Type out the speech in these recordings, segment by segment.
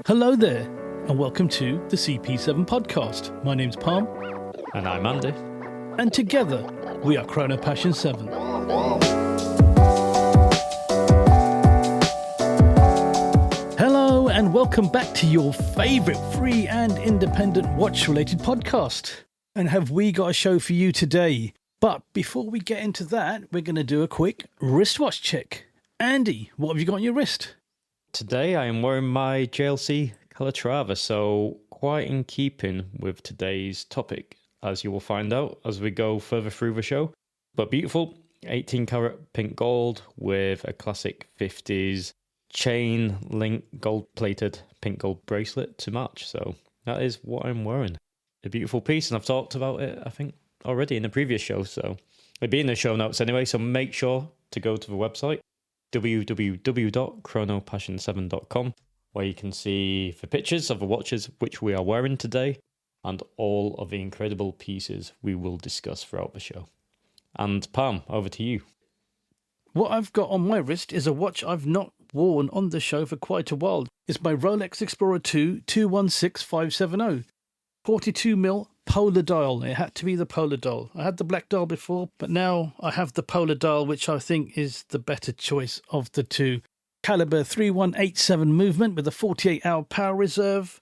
Hello there, and welcome to the CP7 podcast. My name's Parm. And I'm Andy. And together, we are Chrono Passion 7. Hello, and welcome back to your favourite free and independent watch-related podcast. And have we got a show for you today? But before we get into that, we're going to do a quick wristwatch check. Andy, what have you got on your wrist? Today I am wearing my JLC Calatrava, so quite in keeping with today's topic, as you will find out as we go further through the show. But beautiful, 18 karat pink gold with a classic 50s chain link gold plated pink gold bracelet to match. So that is what I'm wearing. A beautiful piece, and I've talked about it, I think, already in the previous show, so it'll be in the show notes anyway, so make sure to go to the website www.chronopassion7.com, where you can see the pictures of the watches which we are wearing today and all of the incredible pieces we will discuss throughout the show. And Pam, over to you. What I've got on my wrist is a watch I've not worn on the show for quite a while. It's my Rolex Explorer 2 216570, 42mm polar dial. It had to be the polar dial. I had the black dial before, but now I have the polar dial, which I think is the better choice of the two. Caliber 3187 movement with a 48-hour power reserve.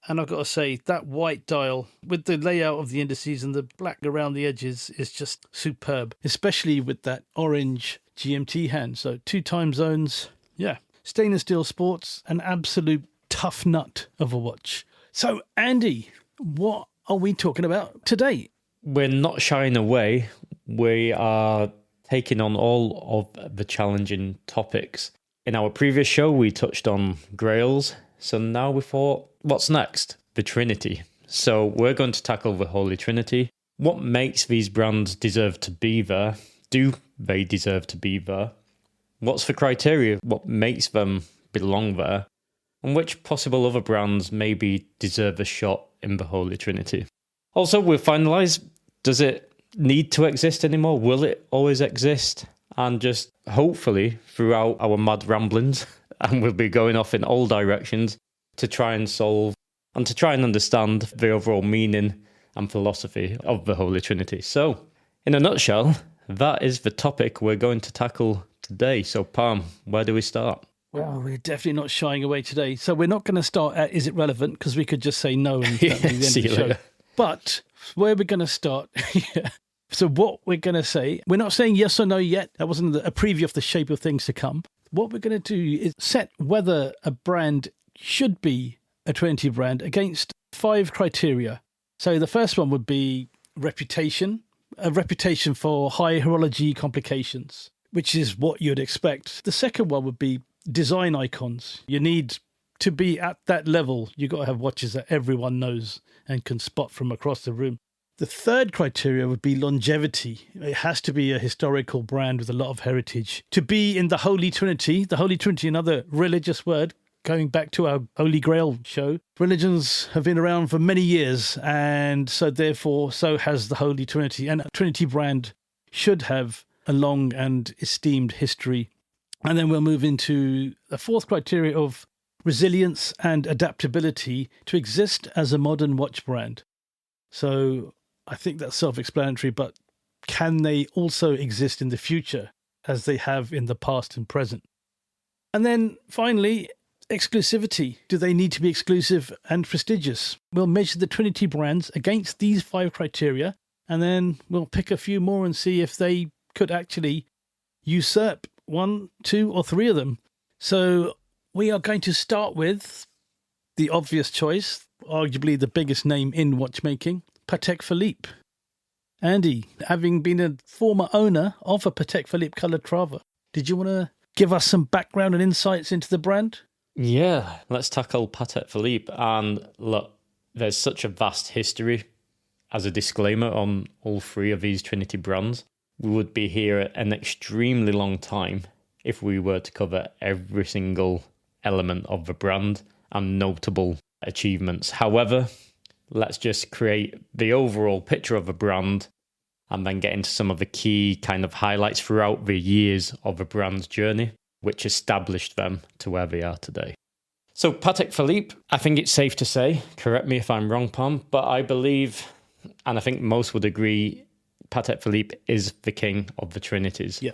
And I've got to say, that white dial with the layout of the indices and the black around the edges is just superb, especially with that orange GMT hand. So 2 time zones. Yeah. Stainless steel sports, an absolute tough nut of a watch. So, Andy, what are we talking about today? We're not shying away. We are taking on all of the challenging topics. In our previous show, we touched on grails. So now we thought, what's next? The Trinity. So we're going to tackle the Holy Trinity. What makes these brands deserve to be there? Do they deserve to be there? What's the criteria? What makes them belong there? And which possible other brands maybe deserve a shot in the Holy Trinity? Also, we'll finalise, does it need to exist anymore? Will it always exist? And just hopefully throughout our mad ramblings, and we'll be going off in all directions to try and solve and to try and understand the overall meaning and philosophy of the Holy Trinity. So, in a nutshell, that is the topic we're going to tackle today. So, Palm, where do we start? Well, we're definitely not shying away today. So we're not going to start at, is it relevant? Because we could just say no and that'd be the end of the show. But where we're going to start, yeah. So what we're going to say, we're not saying yes or no yet. That wasn't a preview of the shape of things to come. What we're going to do is set whether a brand should be a Trinity brand against 5 criteria. So the first one would be reputation, a reputation for high horology complications, which is what you'd expect. The second one would be design icons. You need to be at that level. You've got to have watches that everyone knows and can spot from across the room. The third criteria would be longevity. It has to be a historical brand with a lot of heritage. To be in the Holy Trinity, another religious word, going back to our Holy Grail show, religions have been around for many years, and so therefore, so has the Holy Trinity. And a Trinity brand should have a long and esteemed history. And then we'll move into the fourth criteria of resilience and adaptability to exist as a modern watch brand. So I think that's self-explanatory, but can they also exist in the future as they have in the past and present? And then finally, exclusivity. Do they need to be exclusive and prestigious? We'll measure the Trinity brands against these 5 criteria, and then we'll pick a few more and see if they could actually usurp 1, 2, or 3 of them. So we are going to start with the obvious choice, arguably the biggest name in watchmaking, Patek Philippe. Andy, having been a former owner of a Patek Philippe Calatrava, did you want to give us some background and insights into the brand? Yeah, let's tackle Patek Philippe. And look, there's such a vast history. As a disclaimer on all 3 of these Trinity brands, we would be here an extremely long time if we were to cover every single element of the brand and notable achievements. However, let's just create the overall picture of the brand and then get into some of the key kind of highlights throughout the years of the brand's journey, which established them to where they are today. So Patek Philippe, I think it's safe to say, correct me if I'm wrong, Parm, but I believe, and I think most would agree, Patek Philippe is the king of the Trinities. Yeah.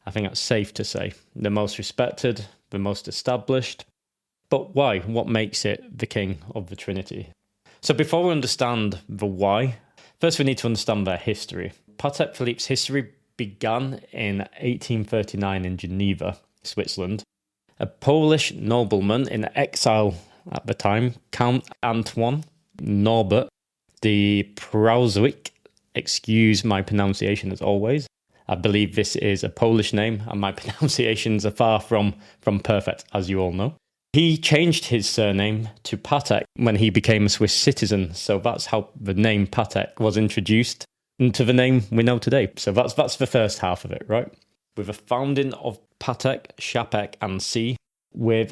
I think that's safe to say. The most respected, the most established. But why? What makes it the king of the Trinity? So before we understand the why, first we need to understand their history. Patek Philippe's history began in 1839 in Geneva, Switzerland. A Polish nobleman in exile at the time, Count Antoine Norbert de Pruswick, excuse my pronunciation as always. I believe this is a Polish name and my pronunciations are far from perfect, as you all know. He changed his surname to Patek when he became a Swiss citizen, so that's how the name Patek was introduced into the name we know today. So that's the first half of it, right? With the founding of Patek, Chapek and C with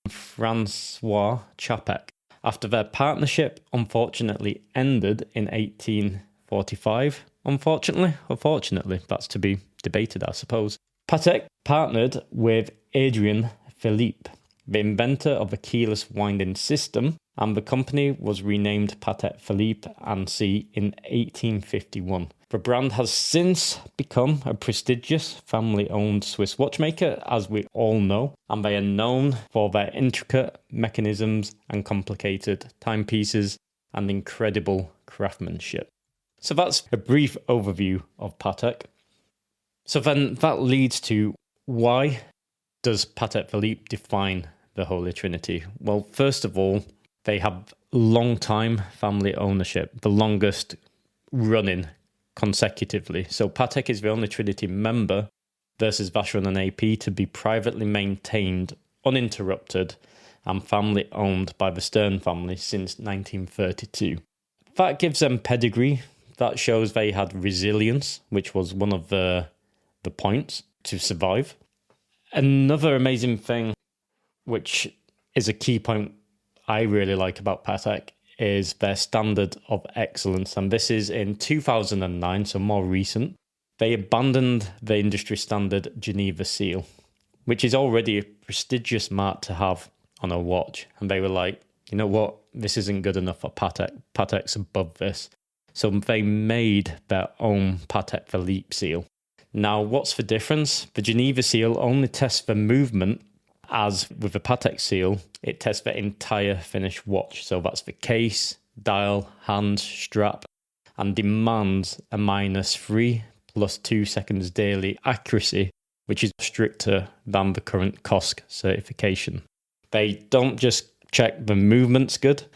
Francois Chapek. After their partnership unfortunately ended in 1845, unfortunately, that's to be debated, I suppose. Patek partnered with Adrien Philippe, the inventor of the keyless winding system, and the company was renamed Patek Philippe & C in 1851. The brand has since become a prestigious family-owned Swiss watchmaker, as we all know, and they are known for their intricate mechanisms and complicated timepieces and incredible craftsmanship. So that's a brief overview of Patek. So then that leads to, why does Patek Philippe define the Holy Trinity? Well, first of all, they have long-time family ownership, the longest running consecutively. So Patek is the only Trinity member versus Vacheron and AP to be privately maintained, uninterrupted, and family owned by the Stern family since 1932. That gives them pedigree. That shows they had resilience, which was one of the points to survive. Another amazing thing, which is a key point I really like about Patek, is their standard of excellence. And this is in 2009, so more recent. They abandoned the industry standard Geneva seal, which is already a prestigious mark to have on a watch. And they were like, you know what? This isn't good enough for Patek. Patek's above this. So they made their own Patek Philippe seal. Now, what's the difference? The Geneva seal only tests the movement, as with the Patek seal, it tests the entire finished watch. So that's the case, dial, hand, strap, and demands a -3 + 2 seconds daily accuracy, which is stricter than the current COSC certification. They don't just check the movement's good,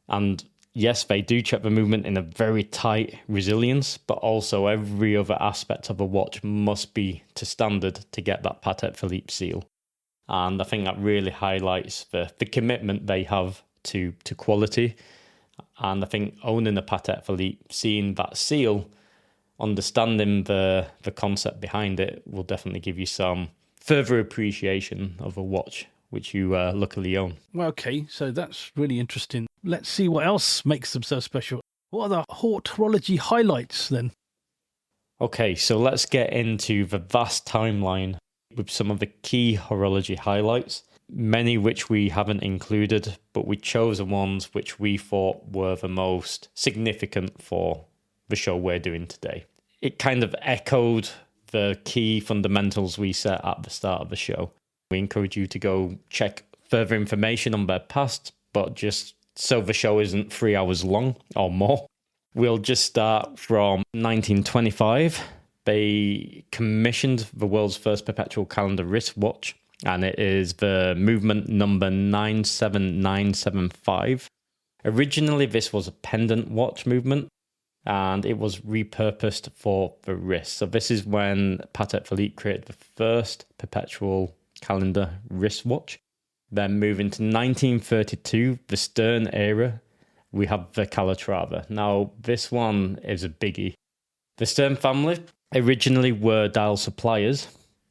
and yes, they do check the movement in a very tight resilience, but also every other aspect of a watch must be to standard to get that Patek Philippe seal. And I think that really highlights the commitment they have to quality. And I think owning a Patek Philippe, seeing that seal, understanding the concept behind it, will definitely give you some further appreciation of a watch which you luckily own. Well, okay, so that's really interesting. Let's see what else makes them so special. What are the horology highlights then? Okay, so let's get into the vast timeline with some of the key horology highlights, many which we haven't included, but we chose the ones which we thought were the most significant for the show we're doing today. It kind of echoed the key fundamentals we set at the start of the show. We encourage you to go check further information on their past, but just so the show isn't 3 hours long or more, we'll just start from 1925. They commissioned the world's first perpetual calendar wristwatch, and it is the movement number 97975. Originally, this was a pendant watch movement, and it was repurposed for the wrist. So this is when Patek Philippe created the first perpetual calendar wristwatch. Then moving to 1932, the Stern era, we have the Calatrava. Now, this one is a biggie. The Stern family originally were dial suppliers.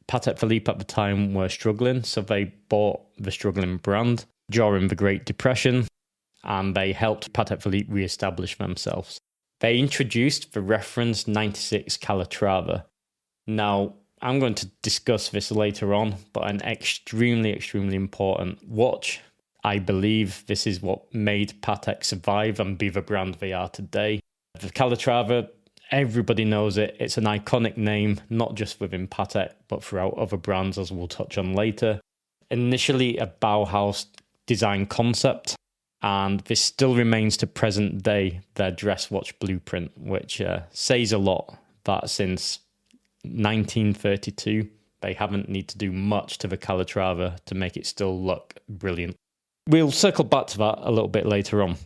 Patek Philippe at the time were struggling, so they bought the struggling brand during the Great Depression, and they helped Patek Philippe re-establish themselves. They introduced the reference 96 Calatrava. Now, I'm going to discuss this later on, but an extremely, extremely important watch I believe this is what made Patek survive and be the brand they are today. The Calatrava, everybody knows it. It's an iconic name, not just within Patek, but throughout other brands, as we'll touch on later. Initially a Bauhaus design concept, and this still remains to present day their dress watch blueprint, which says a lot that since 1932, they haven't need to do much to the Calatrava to make it still look brilliant. We'll circle back to that a little bit later on.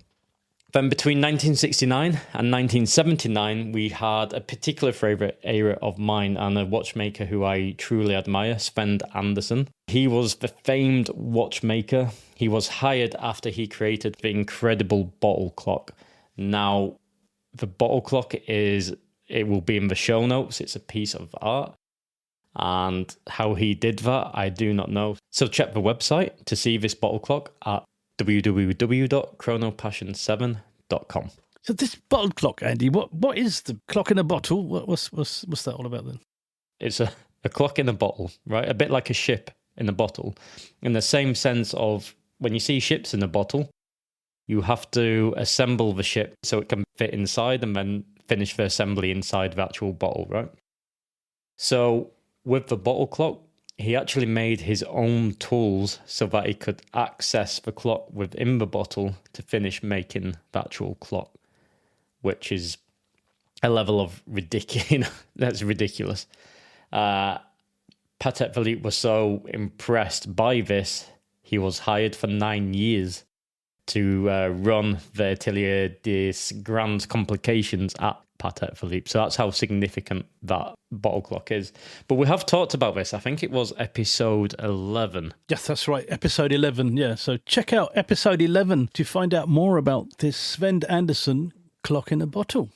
Then between 1969 and 1979, we had a particular favourite era of mine and a watchmaker who I truly admire, Sven Andersen. He was the famed watchmaker. He was hired after he created the incredible bottle clock. Now, the bottle clock it will be in the show notes. It's a piece of art. And how he did that, I do not know. So check the website to see this bottle clock at www.chronopassion7.com. So this bottle clock, Andy, what is the clock in a bottle? What's that all about then? It's a clock in a bottle, right? A bit like a ship in a bottle. In the same sense of when you see ships in a bottle, you have to assemble the ship so it can fit inside and then finish the assembly inside the actual bottle, right? So with the bottle clock, he actually made his own tools so that he could access the clock within the bottle to finish making the actual clock, which is a level of ridiculous. That's ridiculous. Patek Philippe was so impressed by this, he was hired for 9 years to run the Atelier des Grandes Complications at Patek Philippe. So that's how significant that bottle clock is. But we have talked about this. I think it was episode 11. Yes, that's right. Episode 11. Yeah. So check out episode 11 to find out more about this Sven Andersen clock in a bottle.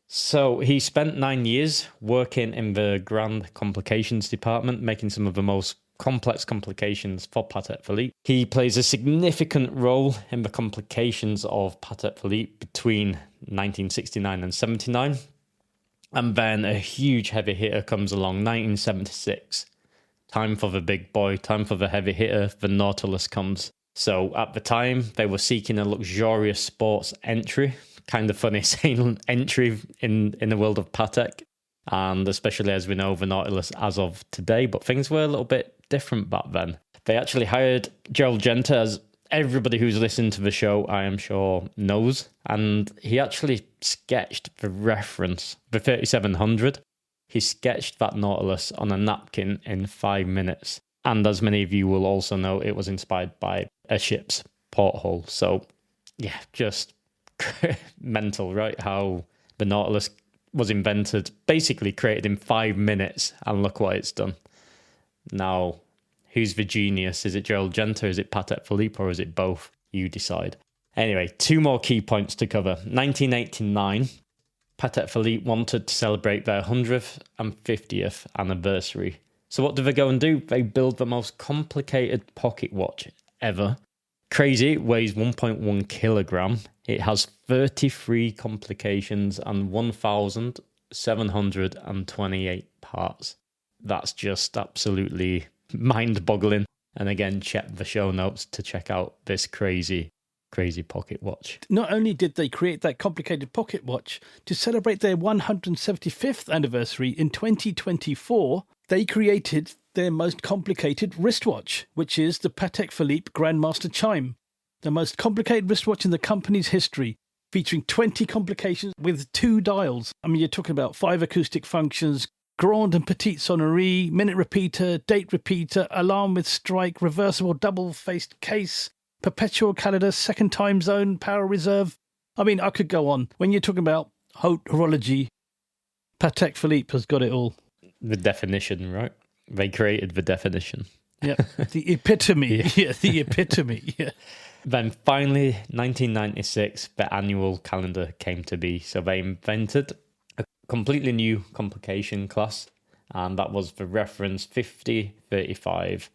So he spent 9 years working in the Grand Complications department, making some of the most complex complications for Patek Philippe. He plays a significant role in the complications of Patek Philippe between 1969 and 79. And then a huge heavy hitter comes along, 1976. Time for the big boy, time for the heavy hitter, the Nautilus comes. So at the time, they were seeking a luxurious sports entry. Kind of funny saying entry in the world of Patek. And especially as we know, the Nautilus as of today. But things were a little bit different back then. They actually hired Gerald Genta, as everybody who's listened to the show, I am sure, knows. And he actually sketched the reference, the 3700. He sketched that Nautilus on a napkin in 5 minutes. And as many of you will also know, it was inspired by a ship's porthole. So, yeah, just mental, right? How the Nautilus was invented, basically created in 5 minutes, and look what it's done. Now, who's the genius? Is it Gerald Genta? Is it Patek Philippe? Or is it both? You decide. Anyway, 2 more key points to cover. 1989, Patek Philippe wanted to celebrate their 100th and 50th anniversary. So what do they go and do? They build the most complicated pocket watch ever. Crazy, it weighs 1.1 kilogram. It has 33 complications and 1,728 parts. That's just absolutely mind-boggling. And again, check the show notes to check out this crazy pocket watch. Not only did they create that complicated pocket watch, to celebrate their 175th anniversary in 2024, they created their most complicated wristwatch, which is the Patek Philippe Grandmaster Chime, the most complicated wristwatch in the company's history, featuring 20 complications with 2 dials. I mean, you're talking about 5 acoustic functions, grand and petite sonnerie, minute repeater, date repeater, alarm with strike, reversible double-faced case, perpetual calendar, second time zone, power reserve. I mean, I could go on. When you're talking about haute horology, Patek Philippe has got it all. The definition, right? They created the definition. Yeah, the epitome. Yeah, the epitome. Yeah. Then finally, 1996, the annual calendar came to be. So they invented a completely new complication class, and that was the reference 5035.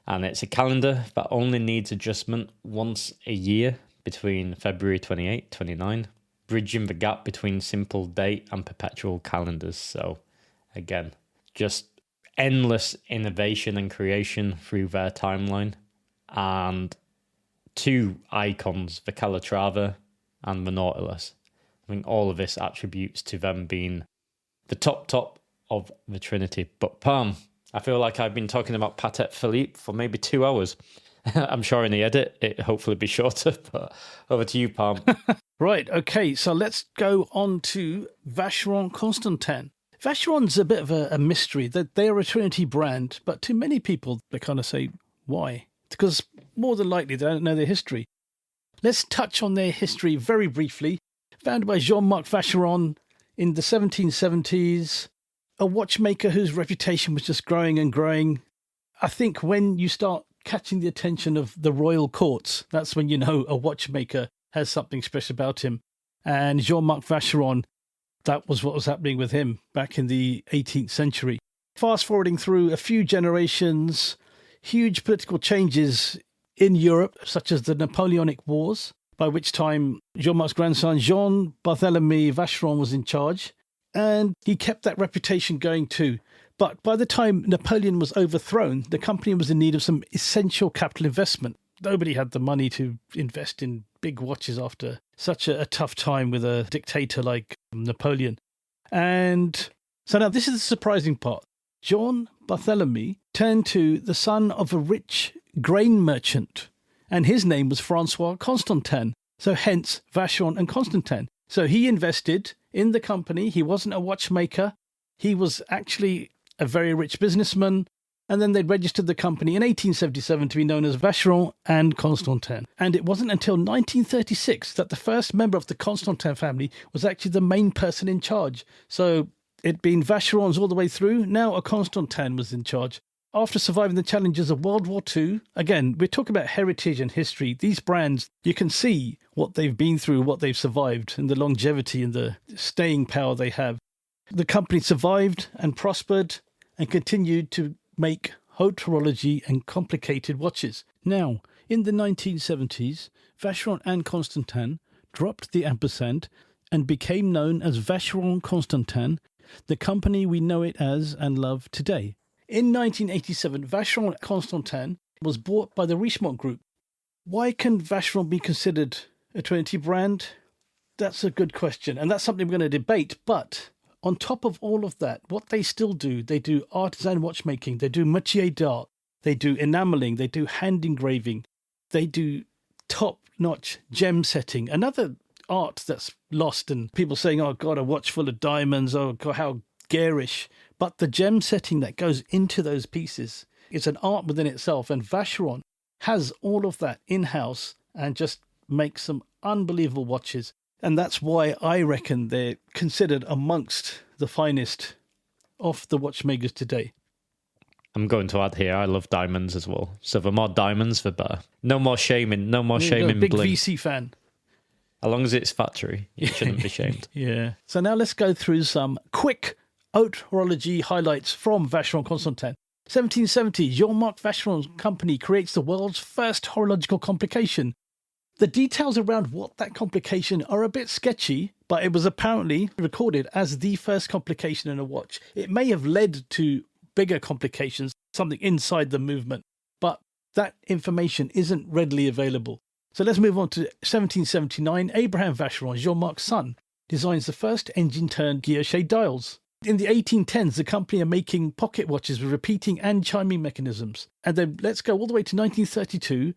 And it's a calendar that only needs adjustment once a year between February 28, 29, bridging the gap between simple date and perpetual calendars. So again, just endless innovation and creation through their timeline. And two icons, the Calatrava and the Nautilus. I think all of this attributes to them being the top of the Trinity. But Parm, I feel like I've been talking about Patek Philippe for maybe 2 hours. I'm sure in the edit it hopefully be shorter, but over to you, Parm. Right, okay, so let's go on to Vacheron Constantin. Vacheron's a bit of a mystery. They're a Trinity brand, but to many people, they kind of say, why? Because more than likely they don't know their history. Let's touch on their history very briefly. Founded by Jean-Marc Vacheron in the 1770s, a watchmaker whose reputation was just growing and growing. I think when you start catching the attention of the royal courts, that's when you know a watchmaker has something special about him. And Jean-Marc Vacheron, that was what was happening with him back in the 18th century. Fast forwarding through a few generations, huge political changes in Europe, such as the Napoleonic Wars, by which time Jean-Marc's grandson, Jean-Barthélemy Vacheron, was in charge. And he kept that reputation going too. But by the time Napoleon was overthrown, the company was in need of some essential capital investment. Nobody had the money to invest in big watches after such a tough time with a dictator like Napoleon. And so now this is the surprising part. Jean-Barthélemy turned to the son of a rich grain merchant, and his name was Francois Constantin. So hence Vacheron and Constantin. So he invested in the company. He wasn't a watchmaker. He was actually a very rich businessman. And then they registered the company in 1877 to be known as Vacheron and Constantin. And it wasn't until 1936 that the first member of the Constantin family was actually the main person in charge. So it'd been Vacherons all the way through. Now a Constantin was in charge. After surviving the challenges of World War II, again, we're talking about heritage and history. These brands, you can see what they've been through, what they've survived, and the longevity and the staying power they have. The company survived and prospered and continued to make haute horology and complicated watches. Now, in the 1970s, Vacheron and Constantin dropped the ampersand and became known as Vacheron Constantin, the company we know it as and love today. In 1987, Vacheron Constantin was bought by the Richemont Group. Why can Vacheron be considered a Trinity brand? That's a good question, and that's something we're going to debate. But on top of all of that, what they still do, they do artisan watchmaking, they do métier d'art, they do enameling, they do hand engraving, they do top-notch gem setting. Another art that's lost, and people saying, oh God, a watch full of diamonds, oh God, how garish. But the gem setting that goes into those pieces is an art within itself. And Vacheron has all of that in-house and just makes some unbelievable watches. And that's why I reckon they're considered amongst the finest of the watchmakers today. I'm going to add here, I love diamonds as well. So the more diamonds, the better. No more shaming, no more shaming big bling. VC fan. As long as it's factory, you shouldn't be shamed. Yeah. So now let's go through some quick haute horology highlights from Vacheron Constantin. 1770, Jean-Marc Vacheron's company creates the world's first horological complication. The details around what that complication are a bit sketchy, but it was apparently recorded as the first complication in a watch. It may have led to bigger complications, something inside the movement, but that information isn't readily available. So let's move on to 1779. Abraham Vacheron, Jean-Marc's son, designs the first engine-turned guilloche dials. In the 1810s, the company are making pocket watches with repeating and chiming mechanisms. And then let's go all the way to 1932,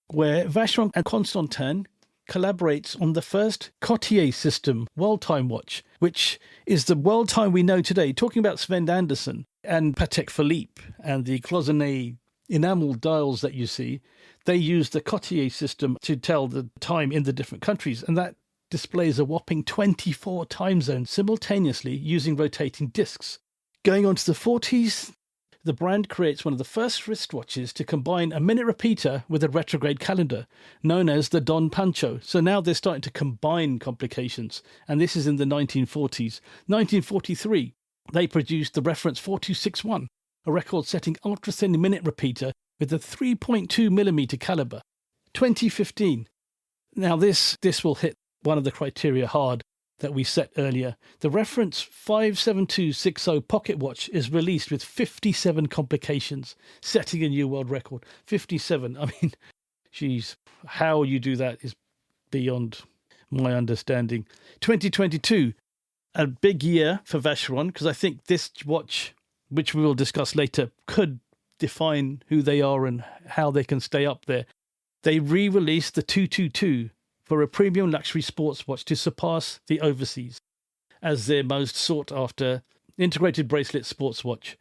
where Vacheron and Constantin collaborates on the first Cartier system world time watch, which is the world time we know today. Talking about Sven Anderson and Patek Philippe and the cloisonné enamel dials that you see, they use the Cartier system to tell the time in the different countries. And that displays a whopping 24 time zones simultaneously using rotating discs. Going on to the 40s, the brand creates one of the first wristwatches to combine a minute repeater with a retrograde calendar, known as the Don Pancho. So now they're starting to combine complications, and this is in the 1940s. 1943, they produced the reference 4261, a record-setting ultra-thin minute repeater with a 3.2mm caliber. 2015, now this will hit one of the criteria hard that we set earlier. The reference 57260 pocket watch is released with 57 complications, setting a new world record. 57. I mean, Jeez, how you do that is beyond my understanding. 2022, a big year for Vacheron, because I think this watch, which we will discuss later, could define who they are and how they can stay up there. They re-released the 222 for a premium luxury sports watch to surpass the Overseas as their most sought-after integrated bracelet sports watch.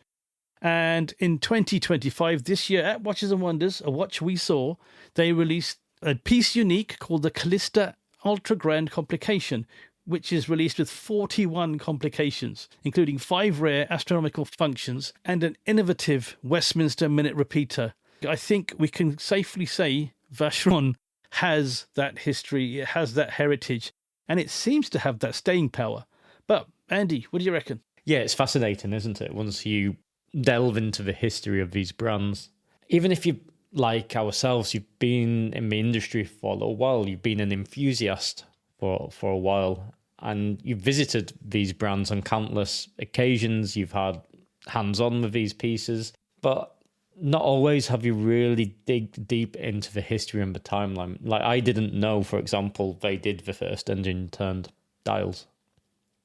And in 2025, this year at Watches and Wonders, a watch we saw, they released a piece unique called the Callista Ultra Grand Complication, which is released with 41 complications, including 5 rare astronomical functions and an innovative Westminster minute repeater. I think we can safely say Vacheron has that history, it has that heritage, and it seems to have that staying power. But, Andy, what do you reckon? Yeah, it's fascinating, isn't it? Once you delve into the history of these brands. Even if you, like ourselves, you've been in the industry for a little while, you've been an enthusiast for a while, and you've visited these brands on countless occasions, you've had hands-on with these pieces, but not always have you really dig deep into the history and the timeline. Like, I didn't know, for example, they did the first engine-turned dials.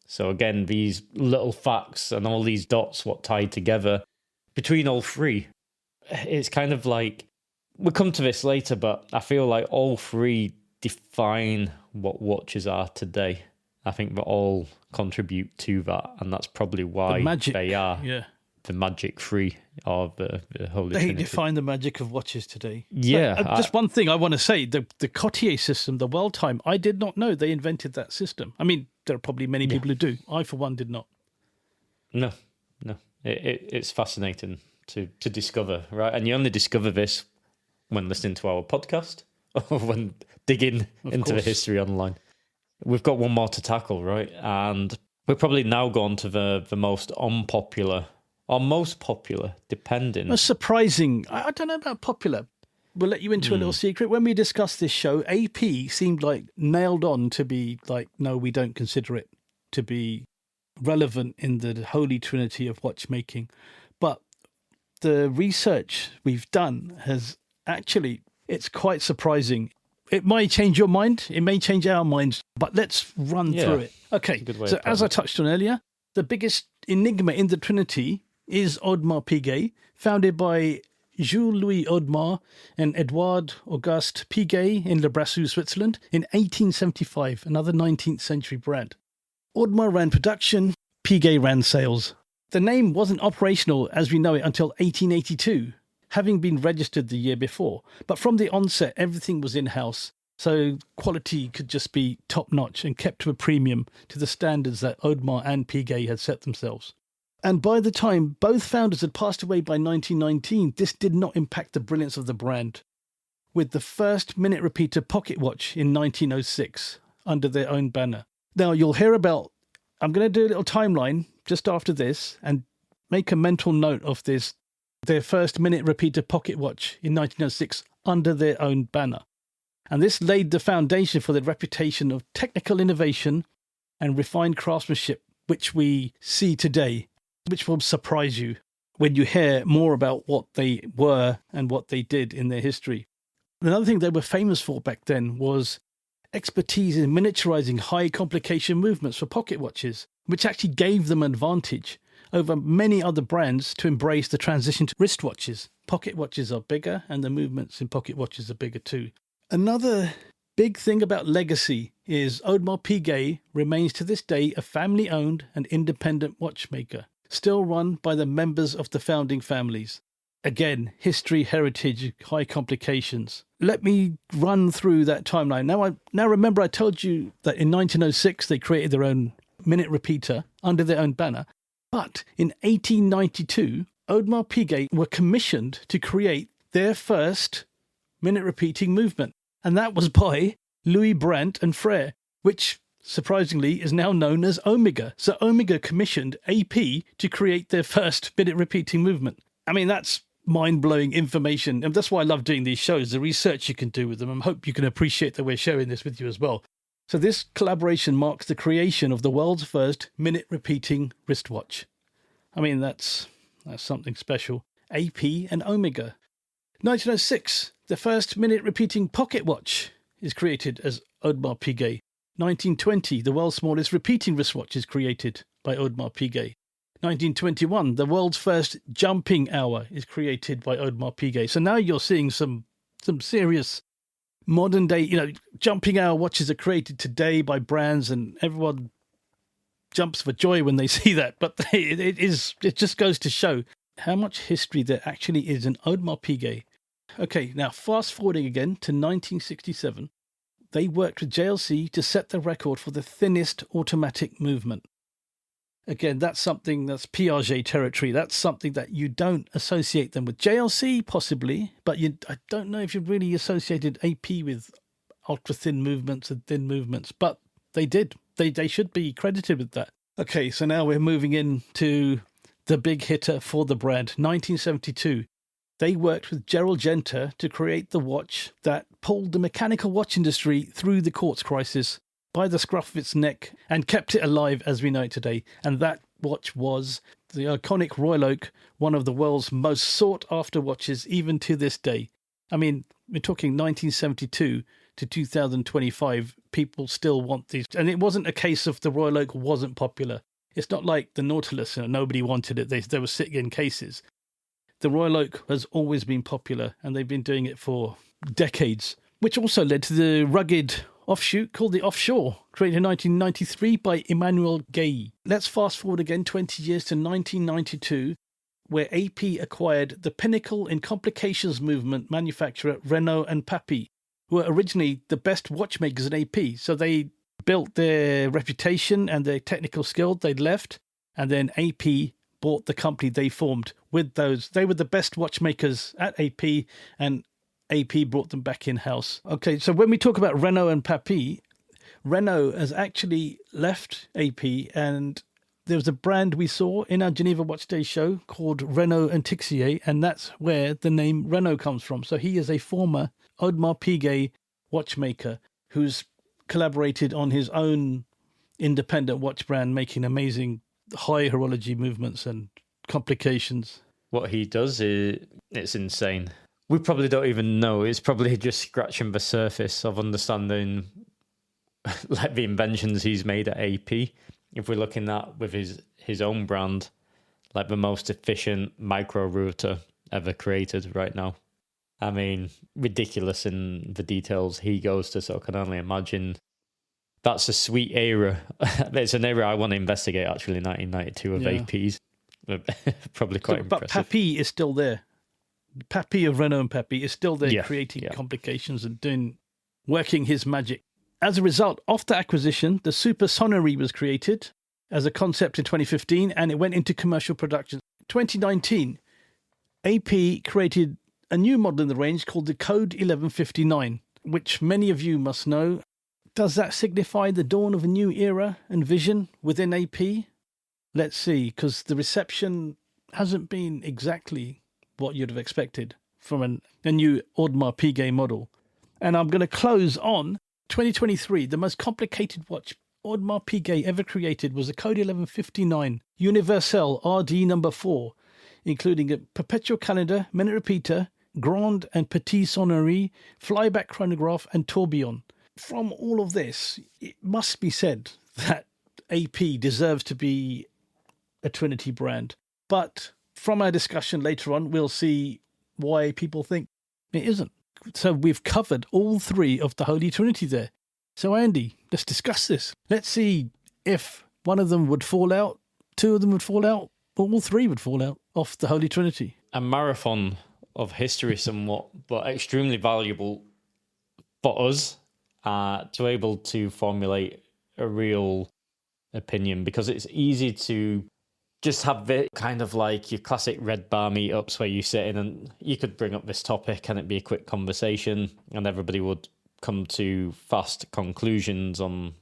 So again, these little facts and all these dots, what tied together between all three, it's kind of like, we'll come to this later, but I feel like all three define what watches are today. I think they all contribute to that, and that's probably why they are the magic three of the Holy Trinity. They define the magic of watches today. Yeah. Just one thing I want to say, the Cartier system, the Well Time, I did not know they invented that system. I mean, there are probably many people who do. I, for one, did not. No. It's fascinating to discover, right? And you only discover this when listening to our podcast or when digging into the history online. We've got one more to tackle, right? And we're probably now gone to the most unpopular or most popular, depending. Most surprising. I don't know about popular. We'll let you into a little secret. When we discussed this show, AP seemed like nailed on to be like, no, we don't consider it to be relevant in the Holy Trinity of watchmaking. But the research we've done has actually, it's quite surprising. It may change your mind. It may change our minds, but let's run through it. Okay. So as I touched on earlier, the biggest enigma in the Trinity is Audemars Piguet, founded by Jules-Louis Audemars and Edouard Auguste Piguet in Le Brassus, Switzerland in 1875, another 19th century brand. Audemars ran production, Piguet ran sales. The name wasn't operational as we know it until 1882, having been registered the year before. But from the onset, everything was in-house, so quality could just be top-notch and kept to a premium to the standards that Audemars and Piguet had set themselves. And by the time both founders had passed away by 1919, this did not impact the brilliance of the brand, with the first minute repeater pocket watch in 1906 under their own banner. Now, you'll hear about, I'm going to do a little timeline just after this and make a mental note of this, their first minute repeater pocket watch in 1906 under their own banner. And this laid the foundation for their reputation of technical innovation and refined craftsmanship, which we see today, which will surprise you when you hear more about what they were and what they did in their history. Another thing they were famous for back then was expertise in miniaturizing high complication movements for pocket watches, which actually gave them an advantage over many other brands to embrace the transition to wristwatches. Pocket watches are bigger and the movements in pocket watches are bigger too. Another big thing about legacy is Audemars Piguet remains to this day a family-owned and independent watchmaker, still run by the members of the founding families. Again, history, heritage, high complications. Let me run through that timeline. Now remember I told you that in 1906 they created their own minute repeater under their own banner. But in 1892, Audemars Piguet were commissioned to create their first minute repeating movement. And that was by Louis Brandt and Frère, which surprisingly is now known as Omega. So Omega commissioned AP to create their first minute repeating movement. I mean, that's mind-blowing information. And that's why I love doing these shows, the research you can do with them. I hope you can appreciate that we're sharing this with you as well. So this collaboration marks the creation of the world's first minute repeating wristwatch. I mean, that's something special. AP and Omega. 1906, The first minute repeating pocket watch is created as Audemars Piguet. 1920, the world's smallest repeating wristwatch is created by Audemars Piguet. 1921, the world's first jumping hour is created by Audemars Piguet. So now you're seeing some serious modern day, jumping hour watches are created today by brands, and everyone jumps for joy when they see that. But it just goes to show how much history there actually is in Audemars Piguet. Okay, now fast forwarding again to 1967. They worked with JLC to set the record for the thinnest automatic movement. Again, that's something that's Piaget territory. That's something that you don't associate them with. JLC, possibly, but I don't know if you really associated AP with ultra-thin movements and thin movements, but they did. They should be credited with that. Okay, so now we're moving into the big hitter for the brand, 1972. They worked with Gerald Genter to create the watch that pulled the mechanical watch industry through the quartz crisis by the scruff of its neck and kept it alive as we know it today. And that watch was the iconic Royal Oak, one of the world's most sought-after watches even to this day. I mean, we're talking 1972 to 2025. People still want these. And it wasn't a case of the Royal Oak wasn't popular. It's not like the Nautilus, nobody wanted it. They were sitting in cases. The Royal Oak has always been popular, and they've been doing it for decades, which also led to the rugged offshoot called the Offshore, created in 1993 by Emmanuel Gay. Let's fast forward again 20 years to 1992, where AP acquired the pinnacle in complications movement manufacturer Renault and Papy, who were originally the best watchmakers in AP. So they built their reputation and their technical skill. They'd left, and then AP bought the company they formed with those. They were the best watchmakers at AP, and AP brought them back in-house. Okay, so when we talk about Renault and Papy, Renault has actually left AP, and there was a brand we saw in our Geneva Watch Day show called Renault and Tixier, and that's where the name Renault comes from. So he is a former Audemars Piguet watchmaker who's collaborated on his own independent watch brand, making amazing high horology movements and complications. What he does it's insane. We probably don't even know. It's probably just scratching the surface of understanding like the inventions he's made at AP. If we're looking at with his own brand, like the most efficient micro router ever created right now. I mean, ridiculous in the details he goes to, so I can only imagine. That's a sweet era. It's an era I want to investigate, actually, 1992 of APs. Probably quite impressive. But Papy is still there. Papy of Renault and Papy is still there, creating complications and working his magic. As a result of the acquisition, the Super Sonnery was created as a concept in 2015, and it went into commercial production. 2019, AP created a new model in the range called the Code 1159, which many of you must know. Does that signify the dawn of a new era and vision within AP? Let's see, because the reception hasn't been exactly what you'd have expected from a new Audemars Piguet model. And I'm going to close on 2023. The most complicated watch Audemars Piguet ever created was the Code 1159 Universelle RD number 4, including a perpetual calendar, minute repeater, Grande and Petit Sonnerie, flyback chronograph, and tourbillon. From all of this, it must be said that AP deserves to be a Trinity brand. But from our discussion later on, we'll see why people think it isn't. So we've covered all three of the Holy Trinity there. So Andy, let's discuss this. Let's see if one of them would fall out, two of them would fall out, or all three would fall out off the Holy Trinity. A marathon of history somewhat, but extremely valuable for us to able to formulate a real opinion, because it's easy to just have the kind of like your classic red bar meetups where you sit in and you could bring up this topic and it'd be a quick conversation and everybody would come to fast conclusions on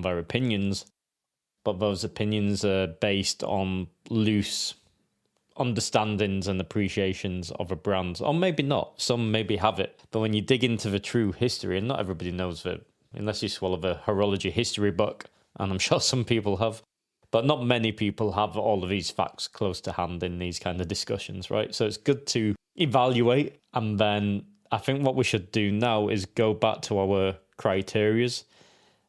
their opinions. But those opinions are based on loose understandings and appreciations of a brand. Or maybe not. Some maybe have it. But when you dig into the true history, and not everybody knows it, unless you swallow the horology history book, and I'm sure some people have, but not many people have all of these facts close to hand in these kind of discussions, right? So it's good to evaluate and then I think what we should do now is go back to our criterias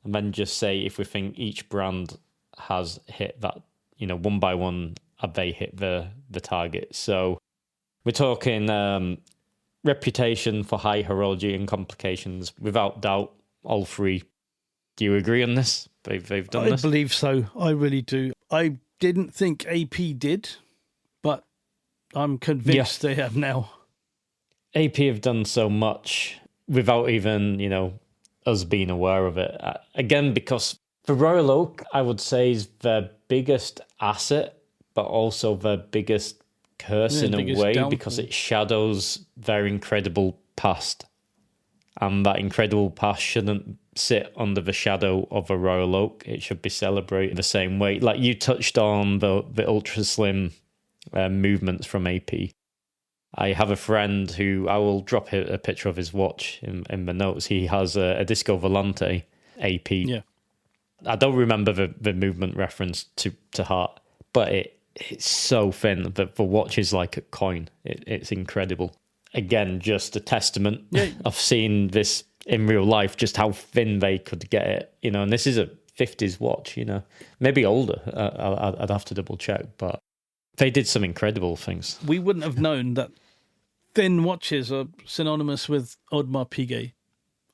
and then just say if we think each brand has hit that, one by one, have they hit the target. So we're talking reputation for high horology and complications. Without doubt, all three. Do you agree on this? They've done this? I believe so. I really do. I didn't think AP did, but I'm convinced they have now. AP have done so much without even, us being aware of it. Again, because the Royal Oak, I would say, is their biggest asset, but also their biggest curse in a way, because it shadows their incredible past. And that incredible past shouldn't sit under the shadow of a Royal Oak. It should be celebrated the same way. Like you touched on the ultra slim movements from AP. I have a friend who, I will drop a picture of his watch in the notes. He has a Disco Volante AP. Yeah. I don't remember the movement reference to heart, but it's so thin. The watch is like a coin. It's incredible. Again, just a testament of seeing this in real life, just how thin they could get it, and this is a 50s watch, maybe older. I'd have to double check, but they did some incredible things. We wouldn't have known that thin watches are synonymous with Audemars Piguet.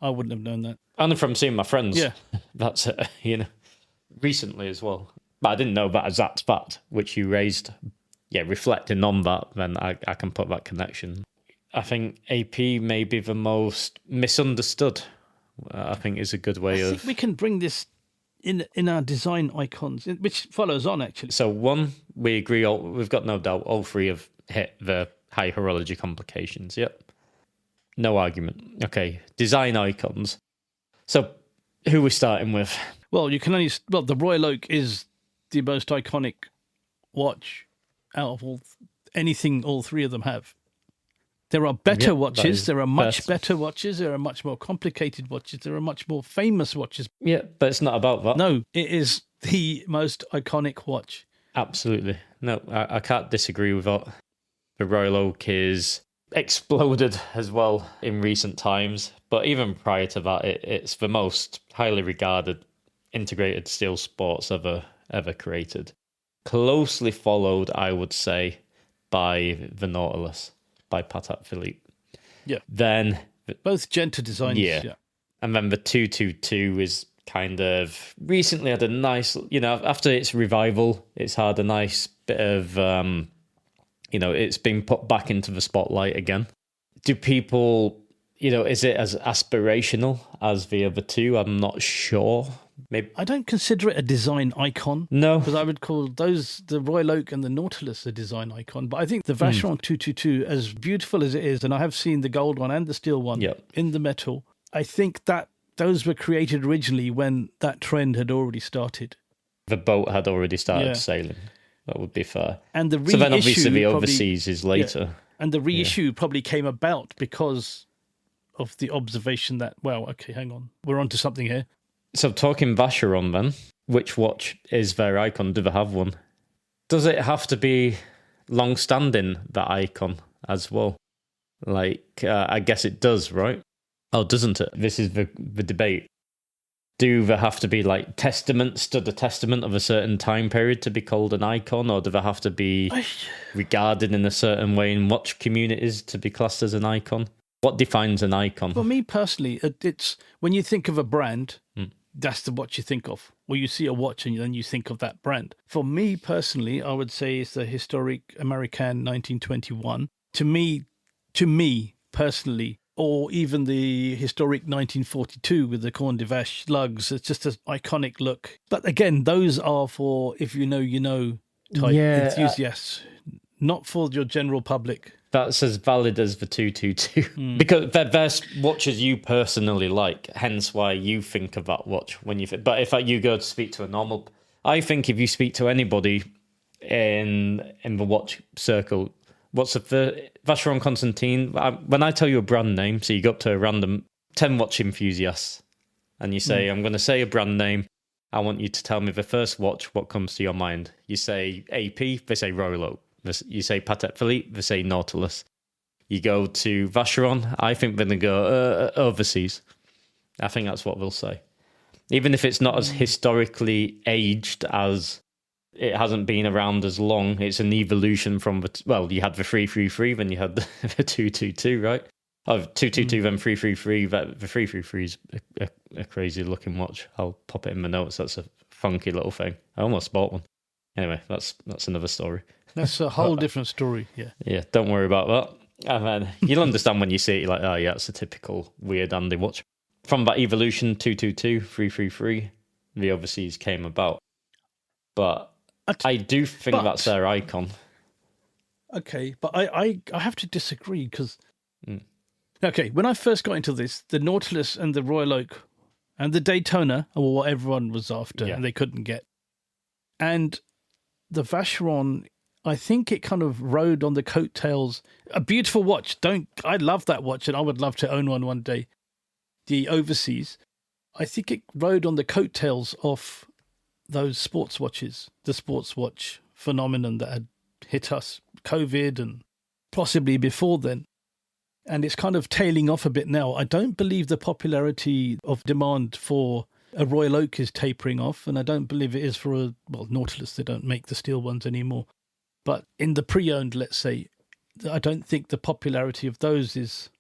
I wouldn't have known that. And from seeing my friends, yeah, that's recently as well. But I didn't know that as that fact, which you raised. Yeah, reflecting on that, then I can put that connection. I think AP may be the most misunderstood. I think is a good way I think we can bring this in our design icons, which follows on actually. So one, we agree. We've got no doubt. All three have hit the high horology complications. Yep, no argument. Okay, design icons. So who are we starting with? Well, the Royal Oak is the most iconic watch out of anything all three of them have. There are better watches. There are much better watches. There are much more complicated watches. There are much more famous watches. Yeah, but it's not about that. No, it is the most iconic watch. Absolutely. No, I can't disagree with that. The Royal Oak is exploded as well in recent times. But even prior to that, it's the most highly regarded integrated steel sports ever created. Closely followed, I would say, by the Nautilus. By Patek Philippe. Yeah. Then both Genta designs. Yeah. And then the 222 is kind of recently had a nice, after its revival, it's had a nice bit of, it's been put back into the spotlight again. Do people, is it as aspirational as the other two? I'm not sure. Maybe. I don't consider it a design icon. No. Because I would call the Royal Oak and the Nautilus a design icon. But I think the Vacheron 222, as beautiful as it is, and I have seen the gold one and the steel one in the metal, I think that those were created originally when that trend had already started. The boat had already started sailing. That would be fair. And the reissue, so then obviously the overseas is later. Yeah. And the reissue probably came about because of the observation that, hang on, we're onto something here. So talking Vacheron then, which watch is their icon? Do they have one? Does it have to be long-standing, that icon, as well? I guess it does, right? Oh, doesn't it? This is the debate. Do they have to be testaments to the testament of a certain time period to be called an icon, or do they have to be regarded in a certain way in watch communities to be classed as an icon? What defines an icon? For me personally, it's when you think of a brand, that's the watch you think of. Or you see a watch and then you think of that brand. For me personally, I would say it's the historic American 1921. To me personally, or even the historic 1942 with the Corne de Vache lugs. It's just an iconic look. But again, those are for if you know type enthusiasts, not for your general public. That's as valid as the 222 because they're watches you personally like. Hence why you think of that watch when you think. But if you go to speak to a normal, I think if you speak to anybody in the watch circle, what's the Vacheron Constantin? When I tell you a brand name, so you go up to a random 10 watch enthusiasts and you say, I'm going to say a brand name. I want you to tell me the first watch, what comes to your mind. You say AP, they say Royal Oak. You say Patek Philippe, they say Nautilus. You go to Vacheron, I think they're going to go overseas. I think that's what they'll say. Even if it's not as historically aged as it hasn't been around as long, it's an evolution from, you had the 333, then you had the 222, right? Oh, 222, then 333. The 333 is a crazy looking watch. I'll pop it in my notes. That's a funky little thing. I almost bought one. Anyway, that's another story. That's a whole different story, yeah. Yeah, don't worry about that. And then you'll understand when you see it, you're like, oh yeah, it's a typical weird Andy watch. From that evolution, 222, 333, the overseas came about. But I do think that's their icon. Okay, but I have to disagree because... Okay, when I first got into this, the Nautilus and the Royal Oak and the Daytona were what everyone was after and they couldn't get. And the Vacheron, I think it kind of rode on the coattails. A beautiful watch. I love that watch and I would love to own one day. The overseas, I think it rode on the coattails of those sports watches, the sports watch phenomenon that had hit us, COVID and possibly before then. And it's kind of tailing off a bit now. I don't believe the popularity of demand for a Royal Oak is tapering off, and I don't believe it is for Nautilus. They don't make the steel ones anymore. But in the pre-owned, let's say, I don't think the popularity of those is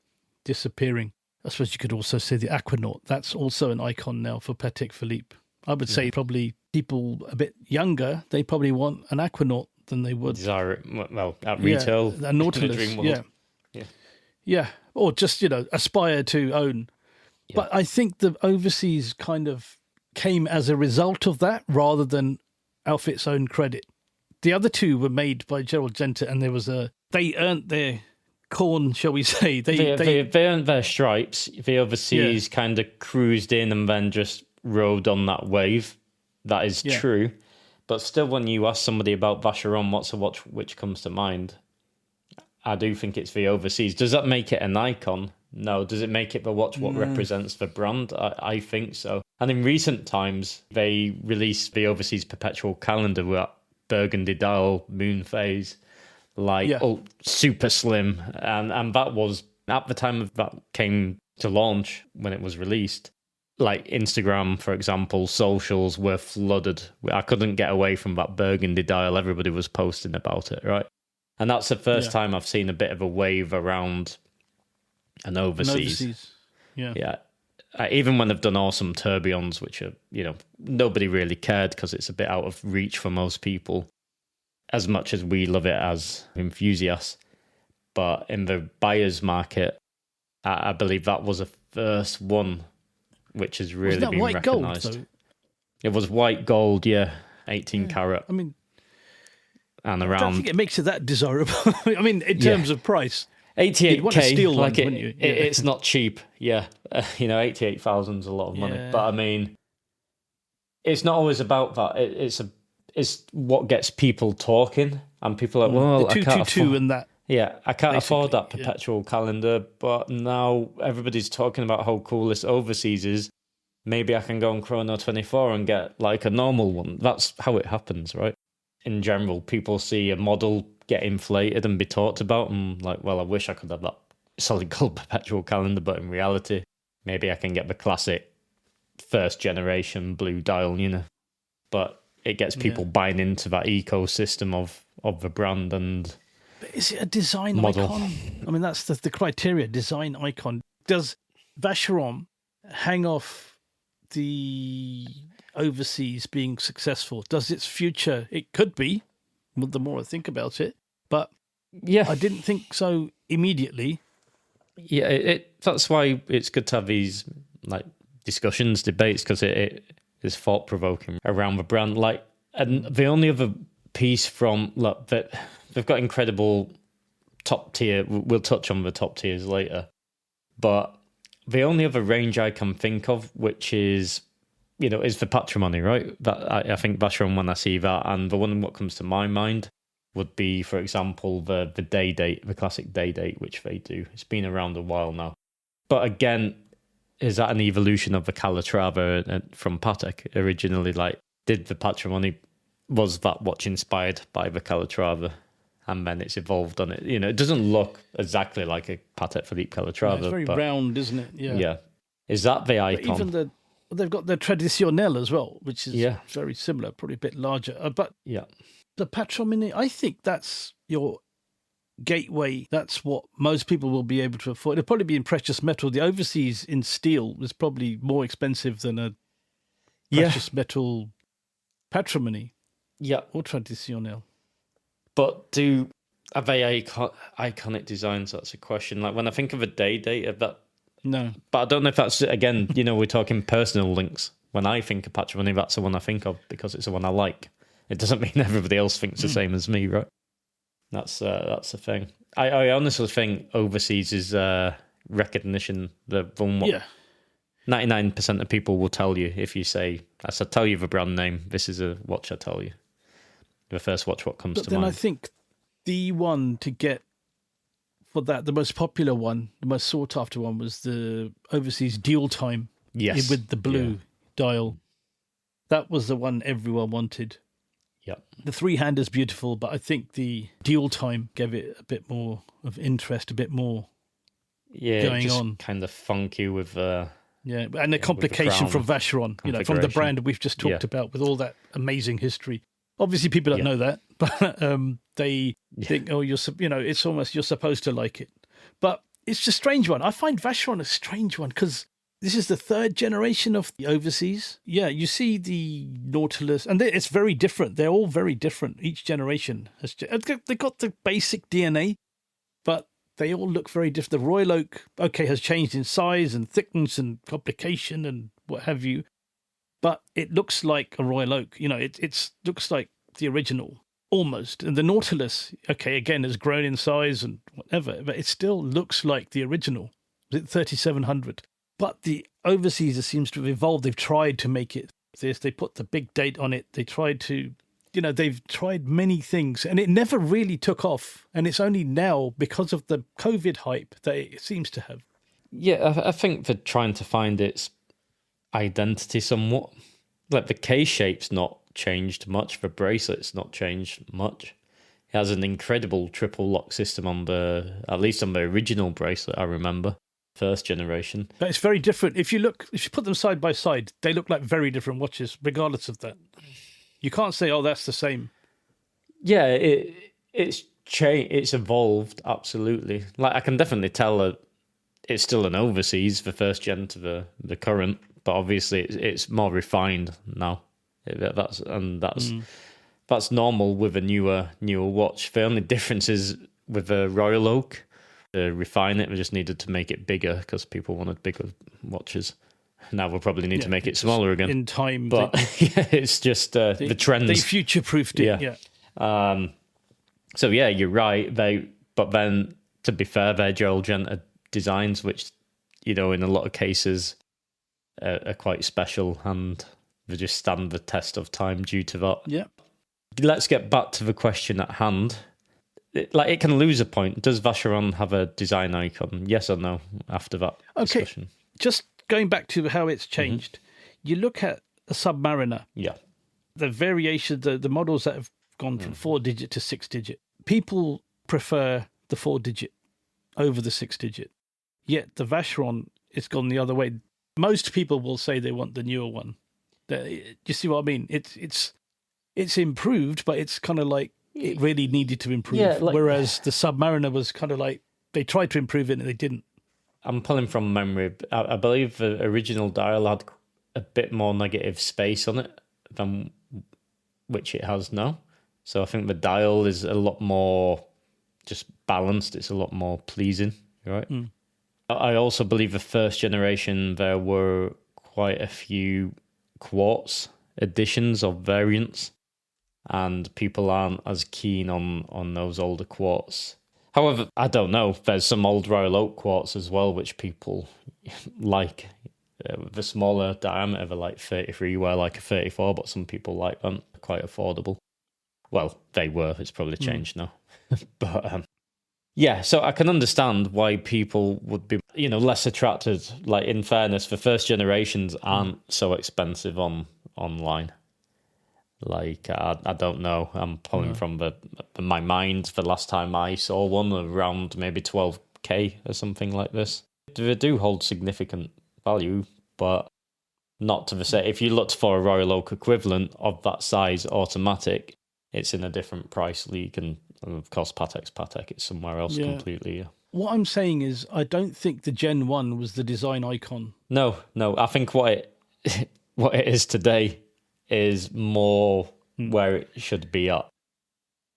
disappearing. I suppose you could also say the Aquanaut. That's also an icon now for Patek Philippe. I would say probably people a bit younger, they probably want an Aquanaut than they would. Desire it, at retail. A Nautilus, yeah, or just, aspire to own. Yeah. But I think the overseas kind of came as a result of that rather than off its own credit. The other two were made by Gerald Genter, and they earned their corn, shall we say. They earned their stripes. The overseas kind of cruised in and then just rode on that wave. That is true. But still, when you ask somebody about Vacheron, what's a watch which comes to mind? I do think it's the overseas. Does that make it an icon? No. Does it make it the watch what represents the brand? I think so. And in recent times, they released the overseas perpetual calendar with that burgundy dial moon phase, super slim. And that was, at the time of that came to launch, when it was released, like Instagram, for example, socials were flooded. I couldn't get away from that burgundy dial. Everybody was posting about it, right? And that's the first time I've seen a bit of a wave around an overseas. Yeah. Even when they've done awesome tourbillons, which are, nobody really cared because it's a bit out of reach for most people, as much as we love it as enthusiasts. But in the buyer's market, I believe that was the first one which has really been white recognised. Gold, it was white gold, 18 carat. I mean, and around. I don't think it makes it that desirable. I mean, in terms of price, 88K. It's not cheap. 88,000 is a lot of money. Yeah. But I mean, it's not always about that. It's what gets people talking, and people are like, well, the 222 and that. Yeah, I can't afford that perpetual calendar, but now everybody's talking about how cool this overseas is. Maybe I can go on Chrono 24 and get like a normal one. That's how it happens, right? In general, people see a model get inflated and be talked about and like, well, I wish I could have that solid gold perpetual calendar, but in reality, maybe I can get the classic first generation blue dial, But it gets people buying into that ecosystem of the brand and but is it a design model. Icon? I mean, that's the criteria, design icon. Does Vacheron hang off the overseas being successful? Does its future? It could be, the more I think about it, but I didn't think so immediately. Yeah, that's why it's good to have these like discussions, debates, because it is thought provoking around the brand. Like, and the only other piece from that they've got incredible top tier. We'll touch on the top tiers later, but the only other range I can think of, which is is the patrimony, right? That I think Vacheron, when I see that, and the one what comes to my mind would be, for example, the day date, the classic day date, which they do. It's been around a while now, but again, is that an evolution of the Calatrava from Patek originally? Like, did the patrimony, was that watch inspired by the Calatrava? and then it's evolved on it. It doesn't look exactly like a Patek Philippe Calatrava. It's very round, isn't it? Yeah. Yeah. Is that the icon? But even they've got the Traditionnel as well, which is very similar, probably a bit larger. But the Patrimony, I think that's your gateway. That's what most people will be able to afford. It'll probably be in precious metal. The overseas in steel is probably more expensive than a precious metal Patrimony. Yeah. Or Traditionnel. But are they iconic designs? That's a question. Like when I think of a day date of that. No. But I don't know if that's, again, we're talking personal links. When I think of Patrimony, that's the one I think of because it's the one I like. It doesn't mean everybody else thinks the same as me, right? That's the thing. I honestly think overseas is recognition. The one 99% of people will tell you if you say, tell you the brand name, this is a watch I tell you. The first watch, what comes to mind. Then I think the one to get for that, the most popular one, the most sought after one was the overseas dual time. Yes. With the blue dial. That was the one everyone wanted. Yeah. The three-hand is beautiful, but I think the dual time gave it a bit more of interest, a bit more going on. Kind of funky with... and the complication from Vacheron, from the brand we've just talked about with all that amazing history. Obviously, people don't know that, but they think, it's almost you're supposed to like it. But it's a strange one. I find Vacheron a strange one because this is the third generation of the overseas. Yeah, you see the Nautilus, and it's very different. They're all very different. Each generation they've got the basic DNA, but they all look very different. The Royal Oak, has changed in size and thickness and complication and what have you. But it looks like a Royal Oak. It looks like the original, almost. And the Nautilus, again, has grown in size and whatever, but it still looks like the original. Is it 3700? But the overseas seems to have evolved. They've tried to make it this. They put the big date on it. They tried to, they've tried many things, and it never really took off. And it's only now, because of the COVID hype, that it seems to have. Yeah, I think they're trying to find its identity somewhat. Like the case shape's not changed much, the bracelet's not changed much. It has an incredible triple lock system at least on the original bracelet, I remember, first generation. But it's very different. If you put them side by side, they look like very different watches, regardless of that. You can't say, that's the same. Yeah, it's changed, it's evolved, absolutely. Like I can definitely tell it's still an overseas, the first gen to the current, but obviously it's more refined now. That's normal with a newer watch. The only difference is with the Royal Oak, to refine it, we just needed to make it bigger because people wanted bigger watches. Now we'll probably need to make it smaller again. In time. But it's just the trends. They future-proofed it, yeah. So yeah, you're right. But then, to be fair, they're Giorgento designs, which, in a lot of cases are quite special, and they just stand the test of time due to that. Yeah. Let's get back to the question at hand. It can lose a point. Does Vacheron have a design icon? Yes or no after that discussion? Just going back to how it's changed. You look at a Submariner. Yeah. The variation, the models that have gone from 4-digit to 6-digit. People prefer the 4-digit over the 6-digit. Yet the Vacheron, it's gone the other way. Most people will say they want the newer one. You see what I mean? It's improved, but it's kind of like it really needed to improve. Yeah, whereas the Submariner was kind of like they tried to improve it and they didn't. I'm pulling from memory. I believe the original dial had a bit more negative space on it than which it has now. So I think the dial is a lot more just balanced. It's a lot more pleasing, right? Mm. I also believe the first generation there were quite a few quartz editions of variants, and people aren't as keen on those older quartz. However, I don't know. There's some old Royal Oak quartz as well, which people like. The smaller diameter, they're like 33, where like a 34, but some people like them. Quite affordable. Well, they were. It's probably changed now. But yeah, so I can understand why people would be, less attracted. Like, in fairness, the first generations aren't so expensive online. Like, I don't know. I'm pulling from my mind. The last time I saw one around maybe 12k or something like this. They do hold significant value, but not to the same. If you looked for a Royal Oak equivalent of that size automatic, it's in a different price league. And of course, Patek's Patek. It's somewhere else completely. Yeah. What I'm saying is, I don't think the Gen 1 was the design icon. No. I think what it is today is more where it should be at.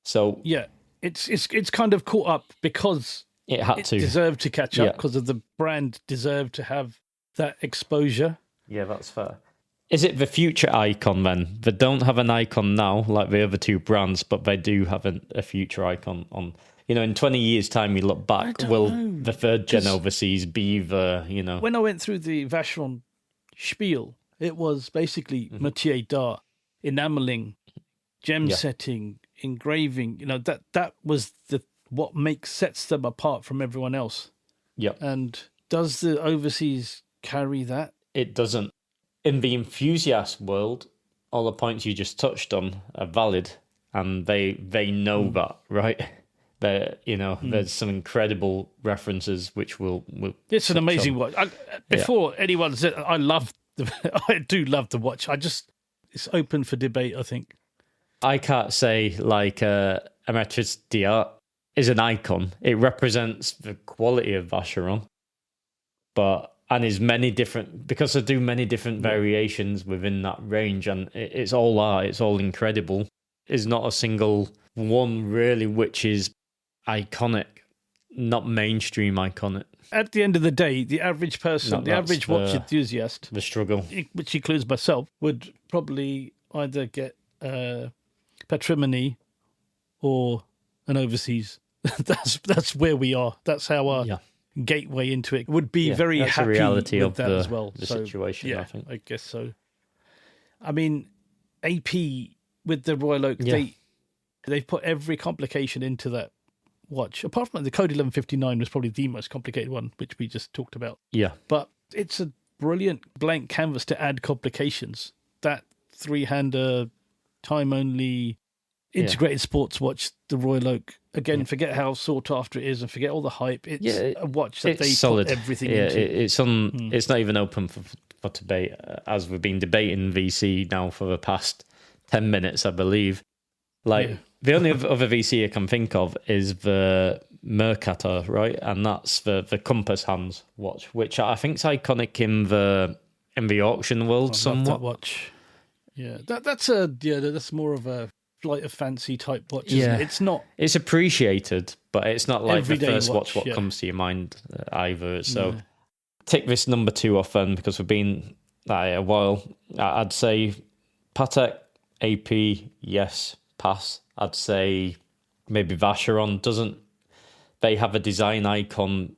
So yeah, it's kind of caught up because it deserved to catch up because of the brand deserved to have that exposure. Yeah, that's fair. Is it the future icon then? They don't have an icon now like the other two brands, but they do have a future icon on. In 20 years' time, you look back, will the third gen overseas be the, When I went through the Vacheron spiel, it was basically métier d'art, enameling, gem setting, engraving. That was what sets them apart from everyone else. Yep. And does the overseas carry that? It doesn't. In the enthusiast world, all the points you just touched on are valid, and they know that, right? There's some incredible references which will it's an amazing watch. Before anyone said, I do love the watch. It's open for debate, I think. I can't say like a Maîtresse d'Art is an icon. It represents the quality of Vacheron, and is many different, because they do many different variations within that range, and it's all art. It's all incredible. There's not a single one really which is iconic, not mainstream iconic. At the end of the day, the average person, the average watch enthusiast, the struggle, which includes myself, would probably either get patrimony or an overseas. That's where we are. That's how our gateway into it would be. Very that's happy the reality with of that as well. The situation. Yeah, I think. I guess so. I mean, AP with the Royal Oak, they've put every complication into that watch. Apart from the Code 1159 was probably the most complicated one, which we just talked about. Yeah. But it's a brilliant blank canvas to add complications. That three-hander, time-only, integrated sports watch, the Royal Oak. Again, forget how sought after it is and forget all the hype. It's a watch that they solid. Put everything into. It's not even open for debate, as we've been debating VC now for the past 10 minutes, I believe. The only other VC I can think of is the Mercator, right? And that's the compass hands watch, which I think is iconic in the auction world somewhat. That watch. Yeah, that's more of a flight of fancy type watch. Isn't it? It's not. It's appreciated, but it's not like the first watch what comes to your mind either. So take this number 2 off then, because we've been a while. I'd say Patek, AP, yes, pass. I'd say maybe Vacheron doesn't. They have a design icon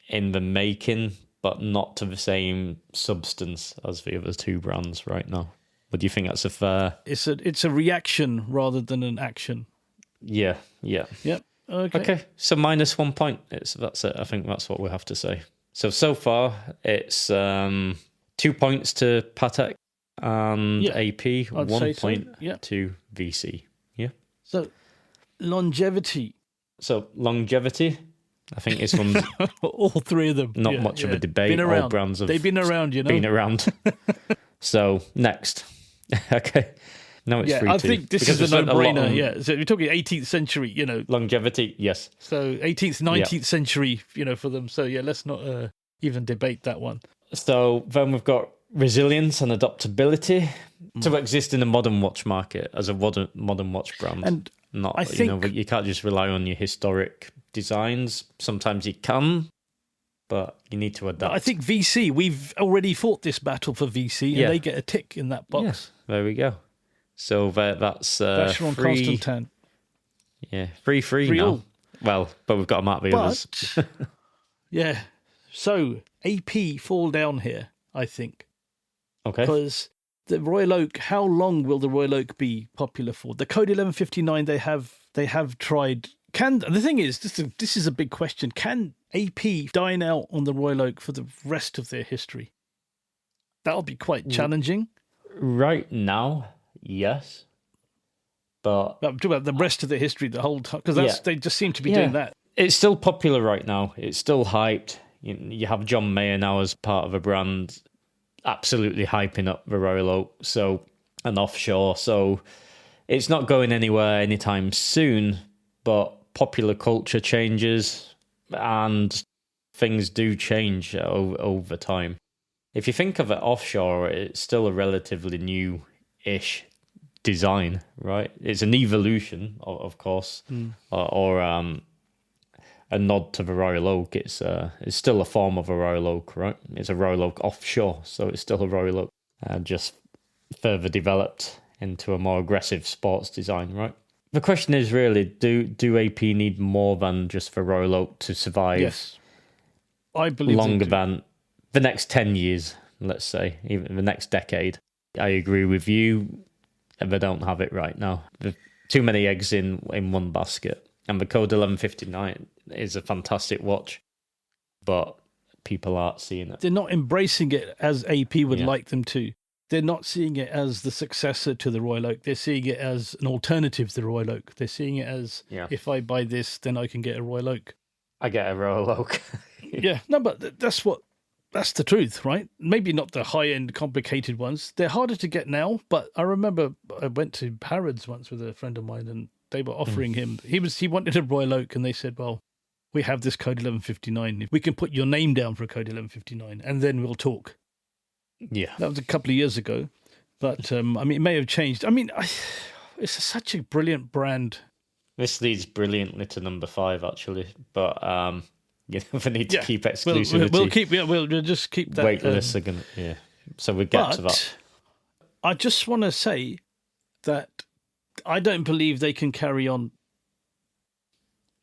in the making, but not to the same substance as the other two brands right now. Would you think that's a fair? It's a reaction rather than an action. Yeah. Yep. Okay. So -1 point. That's it. I think that's what we have to say. So far it's 2 points to Patek and AP, 1 point to VC. Yeah. So longevity. I think this one's all three of them. Not much of a debate. All brands they've been around, Been around. So next. Okay. No, it's 3-2. I think this is a no-brainer. So you're talking 18th century, Longevity, yes. So 18th, 19th century, for them. So let's not even debate that one. So then we've got resilience and adaptability to exist in the modern watch market as a modern watch brand. And not, I think, you can't just rely on your historic designs. Sometimes you can, but you need to adapt. I think VC, we've already fought this battle for VC, and they get a tick in that box. Yeah, there we go. So that's Vacheron, Constantin. Yeah, 3-3 now. All. Well, but we've got them at the others. Yeah. So AP fall down here, I think. Okay. Because the Royal Oak, how long will the Royal Oak be popular for? The Code 1159, they have tried. The thing is, this is a big question. Can AP dine out on the Royal Oak for the rest of their history? That'll be quite challenging. Right now, yes. But I'm talking about the rest of the history, the whole time, because they just seem to be doing that. It's still popular right now. It's still hyped. You have John Mayer now as part of a brand, absolutely hyping up the Royal Oak, and offshore. So it's not going anywhere anytime soon, but popular culture changes and things do change over time. If you think of it offshore, it's still a relatively new-ish design, right? It's an evolution, of course, or a nod to the Royal Oak. It's still a form of a Royal Oak, right? It's a Royal Oak offshore, so it's still a Royal Oak, just further developed into a more aggressive sports design, right? The question is really, do AP need more than just the Royal Oak to survive? Yes, I believe longer than the next 10 years, let's say, even the next decade. I agree with you. They don't have it right now. There's too many eggs in one basket. And the Code 1159 is a fantastic watch, but people aren't seeing it. They're not embracing it as AP would like them to. They're not seeing it as the successor to the Royal Oak. They're seeing it as an alternative to the Royal Oak. They're seeing it as, if I buy this, then I can get a Royal Oak. I get a Royal Oak. Yeah, no, but that's the truth, right? Maybe not the high-end complicated ones. They're harder to get now, but I remember I went to Harrods once with a friend of mine, and they were offering him, he wanted a Royal Oak, and they said, well, we have this Code 1159. We can put your name down for a Code 1159, and then we'll talk. Yeah. That was a couple of years ago, but I mean, it may have changed. I mean, it's such a brilliant brand. This leads brilliantly to number 5, actually, but we need to keep exclusivity. We'll just keep that. Waitlist again. So we get to that. I just want to say that I don't believe they can carry on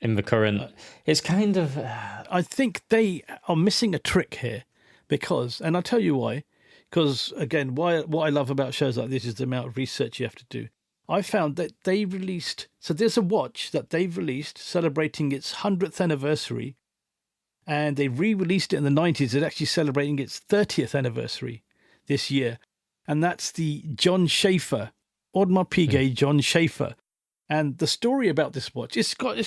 in the current. It's kind of. I think they are missing a trick here, because, and I'll tell you why. Because again, what I love about shows like this is the amount of research you have to do. I found that they released. So there's a watch that they've released celebrating its 100th anniversary. And they re-released it in the 90s. It's actually celebrating its 30th anniversary this year. And that's the John Schaefer, Audemars Piguet John Schaefer. And the story about this watch, they call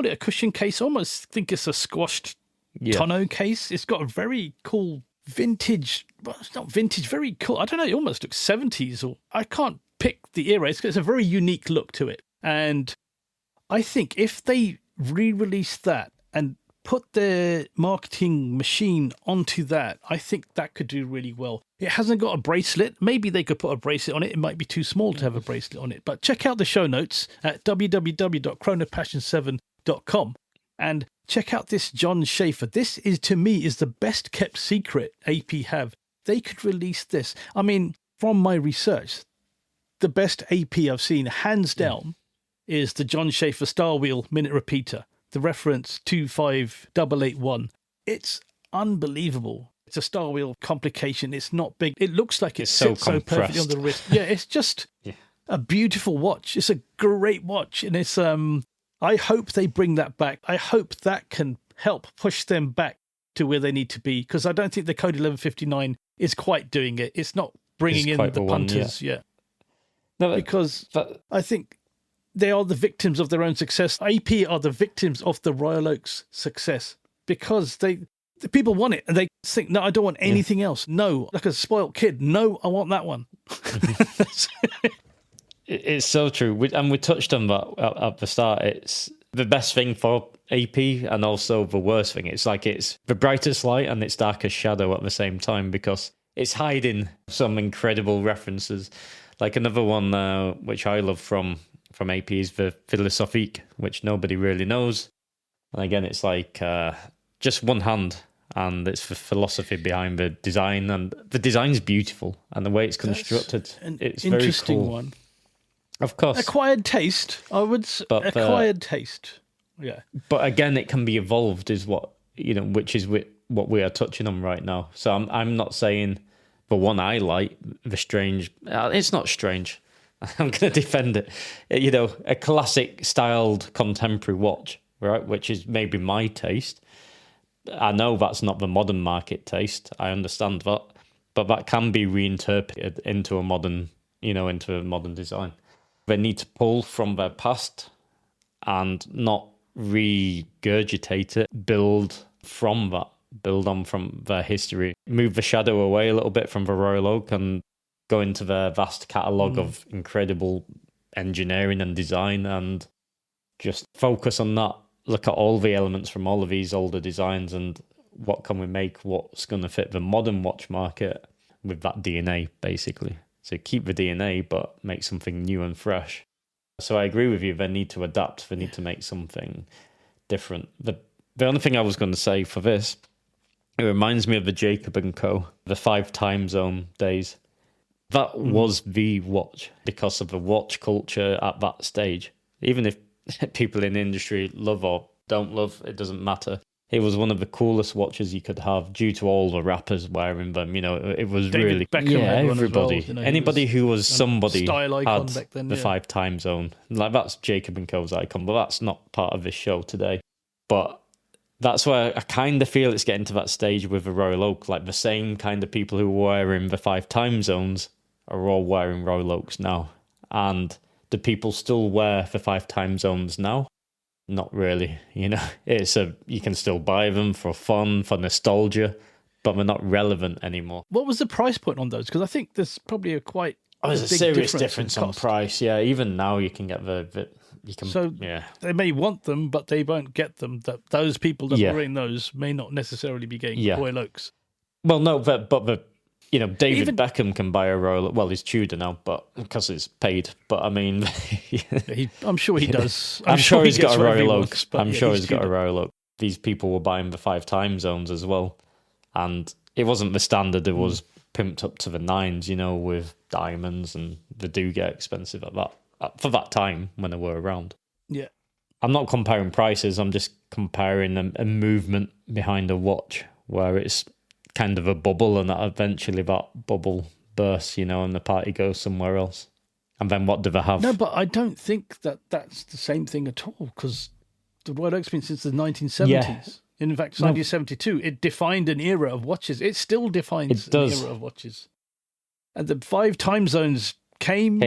it a cushion case. I almost think it's a squashed tonneau case. It's got a very cool vintage, well, it's not vintage, very cool. I don't know, it almost looks 70s, or I can't pick the era. It's a very unique look to it. And I think if they re-release that and put their marketing machine onto that, I think that could do really well. It hasn't got a bracelet. Maybe they could put a bracelet on it. It might be too small to have a bracelet on it. But check out the show notes at www.chronopassion7.com and check out this John Schaefer. This is, to me, is the best kept secret AP have. They could release this. I mean, from my research, the best AP I've seen, hands down, is the John Schaefer Star Wheel Minute Repeater. The reference 25881. It's unbelievable. It's a Star Wheel complication. It's not big. It looks like it sits so perfectly on the wrist. Yeah, it's just a beautiful watch. It's a great watch. And it's I hope they bring that back. I hope that can help push them back to where they need to be, because I don't think the Code 1159 is quite doing it. It's not bringing in the punters yet. No, because I think they are the victims of their own success. AP are the victims of the Royal Oak's success, because the people want it and they think, no, I don't want anything else. No, like a spoiled kid. No, I want that one. It's so true. And we touched on that at the start. It's the best thing for AP and also the worst thing. It's like it's the brightest light and its darkest shadow at the same time, because it's hiding some incredible references. Like another one which I love from AP is the Philosophique, which nobody really knows. And again, it's like just one hand, and it's the philosophy behind the design, and the design's beautiful, and the way it's constructed, it's very cool. Interesting one. Of course. Acquired taste, I would say. Acquired taste, yeah. But again, it can be evolved, is what, which is what we are touching on right now. So I'm not saying the one I like, the strange, it's not strange. I'm going to defend it. A classic styled contemporary watch, right? Which is maybe my taste. I know that's not the modern market taste. I understand that. But that can be reinterpreted into a modern, into a modern design. They need to pull from their past and not regurgitate it, build from that, build on from their history, move the shadow away a little bit from the Royal Oak and go into their vast catalogue of incredible engineering and design and just focus on that. Look at all the elements from all of these older designs and what can we make, what's going to fit the modern watch market with that DNA, basically. So keep the DNA, but make something new and fresh. So I agree with you, they need to adapt, they need to make something different. The only thing I was going to say for this, it reminds me of the Jacob & Co., the 5 time zone days. That was the watch because of the watch culture at that stage. Even if people in the industry love or don't love, it doesn't matter. It was one of the coolest watches you could have due to all the rappers wearing them. You know, it was David really... Beckham had one everybody. as well, you know, anybody who was somebody style icon had back then, the 5 time zone. Like, that's Jacob & Co.'s icon, but that's not part of this show today. But that's why I kind of feel it's getting to that stage with the Royal Oak. Like, the same kind of people who were wearing the 5 time zones are all wearing Royal Oaks now. And do people still wear the 5 time zones now? Not really, you know. You can still buy them for fun, for nostalgia, but they're not relevant anymore. What was the price point on those? Because I think there's probably there's a serious difference on price. Yeah, even now you can get they may want them, but they won't get them. That those people that are wearing those may not necessarily be getting Royal Oaks. Well, no, but David Beckham can buy a Royal. Well, he's Tudor now, but because he's paid. But I mean, I'm sure he does. I'm sure he's got a Royal Oak. I'm sure he's Tudor. got a Royal Oak. These people were buying the 5 time zones as well, and it wasn't the standard. It was pimped up to the 9s, you know, with diamonds, and they do get expensive at that for that time when they were around. Yeah, I'm not comparing prices. I'm just comparing a movement behind a watch where it's kind of a bubble, and that eventually that bubble bursts, you know, and the party goes somewhere else. And then what do they have? No, but I don't think that's the same thing at all, because the Royal Oak's been since the 1970s. Yeah. In fact, 1972, it defined an era of watches. It still defines an era of watches. And the 5 time zones came.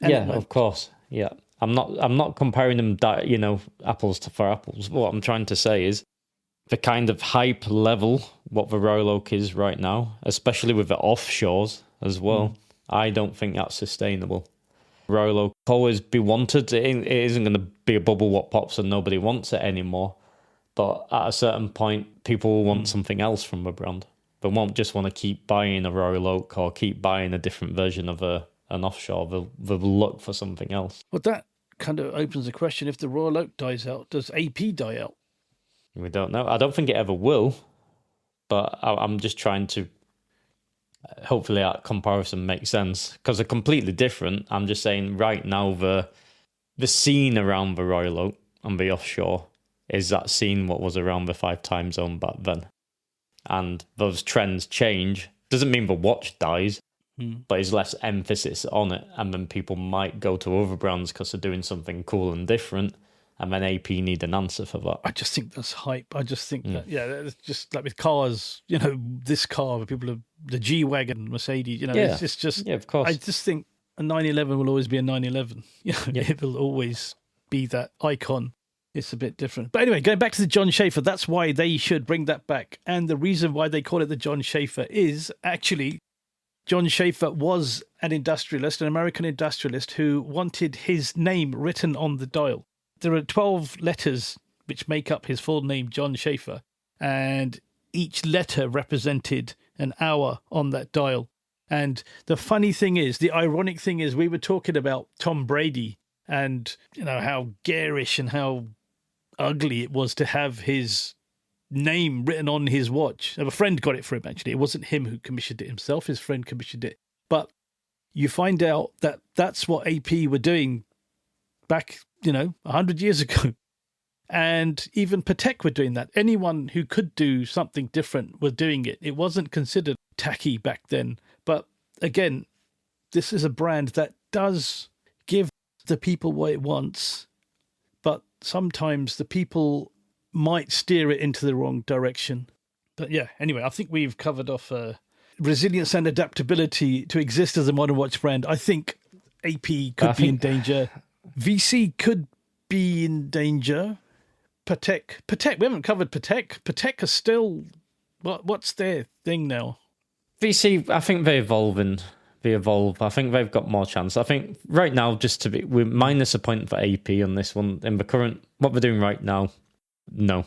Yeah, of course. Yeah, I'm not comparing them, you know, apples for apples. What I'm trying to say is, the kind of hype level, what the Royal Oak is right now, especially with the offshores as well, I don't think that's sustainable. Royal Oak will always be wanted. It isn't going to be a bubble what pops and nobody wants it anymore. But at a certain point, people will want something else from the brand. They won't just want to keep buying a Royal Oak or keep buying a different version of an offshore. They'll look for something else. Well, that kind of opens the question. If the Royal Oak dies out, does AP die out? We don't know. I don't think it ever will, but I'm just trying to hopefully that comparison makes sense, because they're completely different. I'm just saying right now the scene around the Royal Oak and the offshore is that scene what was around the 5 time zone back then. And those trends change. Doesn't mean the watch dies, but there's less emphasis on it, and then people might go to other brands because they're doing something cool and different. And then AP need an answer for that. I just think that's hype. I just think that, it's just like with cars, you know, this car, people have the G-Wagon, Mercedes, you know, it's just, of course. I just think a 911 will always be a 911. You know, it will always be that icon. It's a bit different. But anyway, going back to the John Schaefer, that's why they should bring that back. And the reason why they call it the John Schaefer is actually John Schaefer was an industrialist, an American industrialist who wanted his name written on the dial. There are 12 letters which make up his full name, John Schaefer, and each letter represented an hour on that dial. And the funny thing is, the ironic thing is, we were talking about Tom Brady and, you know, how garish and how ugly it was to have his name written on his watch. A friend got it for him, actually. It wasn't him who commissioned it himself. His friend commissioned it. But you find out that that's what AP were doing back, 100 years ago. And even Patek were doing that. Anyone who could do something different were doing it. It wasn't considered tacky back then. But again, this is a brand that does give the people what it wants, but sometimes the people might steer it into the wrong direction. But yeah, anyway, I think we've covered off resilience and adaptability to exist as a modern watch brand. I think AP could be in danger. VC could be in danger. Patek, we haven't covered Patek. Patek are still, what's their thing now? VC, I think they evolve. I think they've got more chance. I think right now, we're minus a point for AP on this one. In the current, what we're doing right now, no.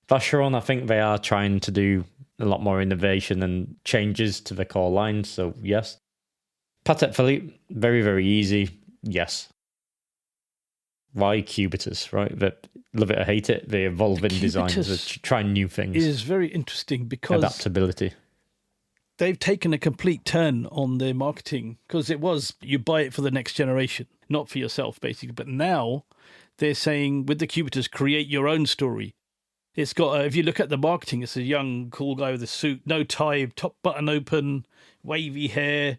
Vacheron, I think they are trying to do a lot more innovation and changes to the core line, so yes. Patek Philippe, very, very easy, yes. Why Cubitus, right? They love it or hate it. They evolve in designs, they try new things. It is very interesting because adaptability. They've taken a complete turn on their marketing because it was you buy it for the next generation, not for yourself, basically. But now they're saying with the Cubitus, create your own story. It's got, if you look at the marketing, it's a young, cool guy with a suit, no tie, top button open, wavy hair,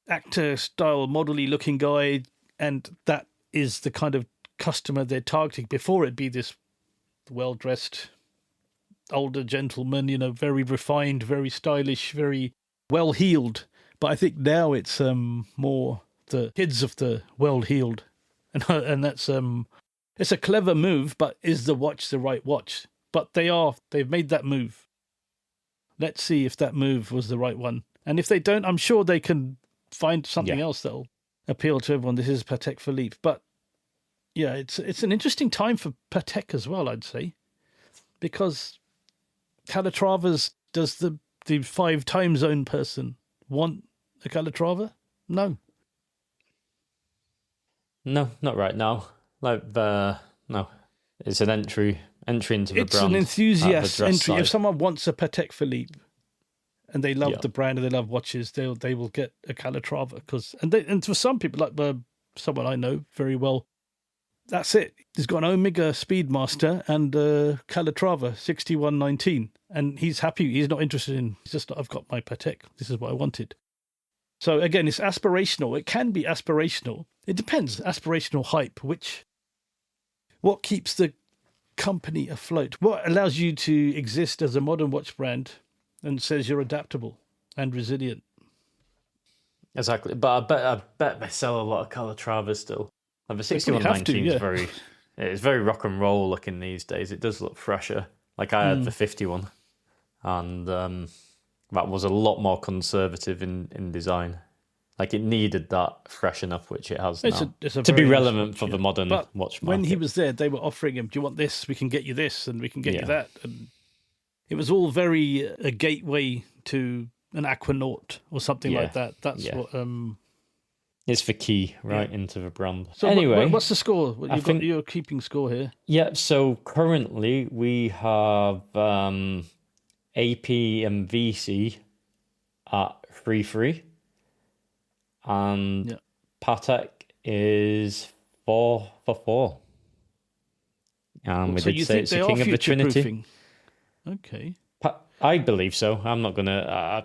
actor-style, model-y looking guy. And that is the kind of customer they're targeting. Before it'd be this well-dressed, older gentleman, very refined, very stylish, very well-heeled. But I think now it's more the kids of the well-heeled. And that's... It's a clever move, but is the watch the right watch? But they've made that move. Let's see if that move was the right one. And if they don't, I'm sure they can find something else that'll appeal to everyone. This is Patek Philippe. But yeah, it's an interesting time for Patek as well, I'd say. Because Calatravas, does the 5 time zone person want a Calatrava? No. No, not right now. No, it's an entry into the brand. It's an enthusiast entry. Side. If someone wants a Patek Philippe and they love the brand and they love watches, they will get a Calatrava and for some people, like someone I know very well, that's it. He's got an Omega Speedmaster and a Calatrava 6119, and he's happy. He's not interested in. He's just, I've got my Patek. This is what I wanted. So again, it's aspirational. It can be aspirational. It depends. Aspirational hype, what keeps the company afloat? What allows you to exist as a modern watch brand and says you're adaptable and resilient? Exactly. But I bet they sell a lot of Calatravas still. Like the 6119 is it's very rock and roll looking these days. It does look fresher. Like I had the 51, and that was a lot more conservative in design. Like it needed that freshen up, which it has now, to be relevant for the modern watch market. When he was there, they were offering him, do you want this? We can get you this, and we can get you that. And it was all very a gateway to an Aquanaut or something like that. That's what... it's the key, into the brand. So anyway... what's the score? You're keeping score here. Yeah, so currently we have AP and VC at 3-3. And Patek is 4-4. And we did say it's the king of the Trinity. Okay. I believe so. I'm not going to...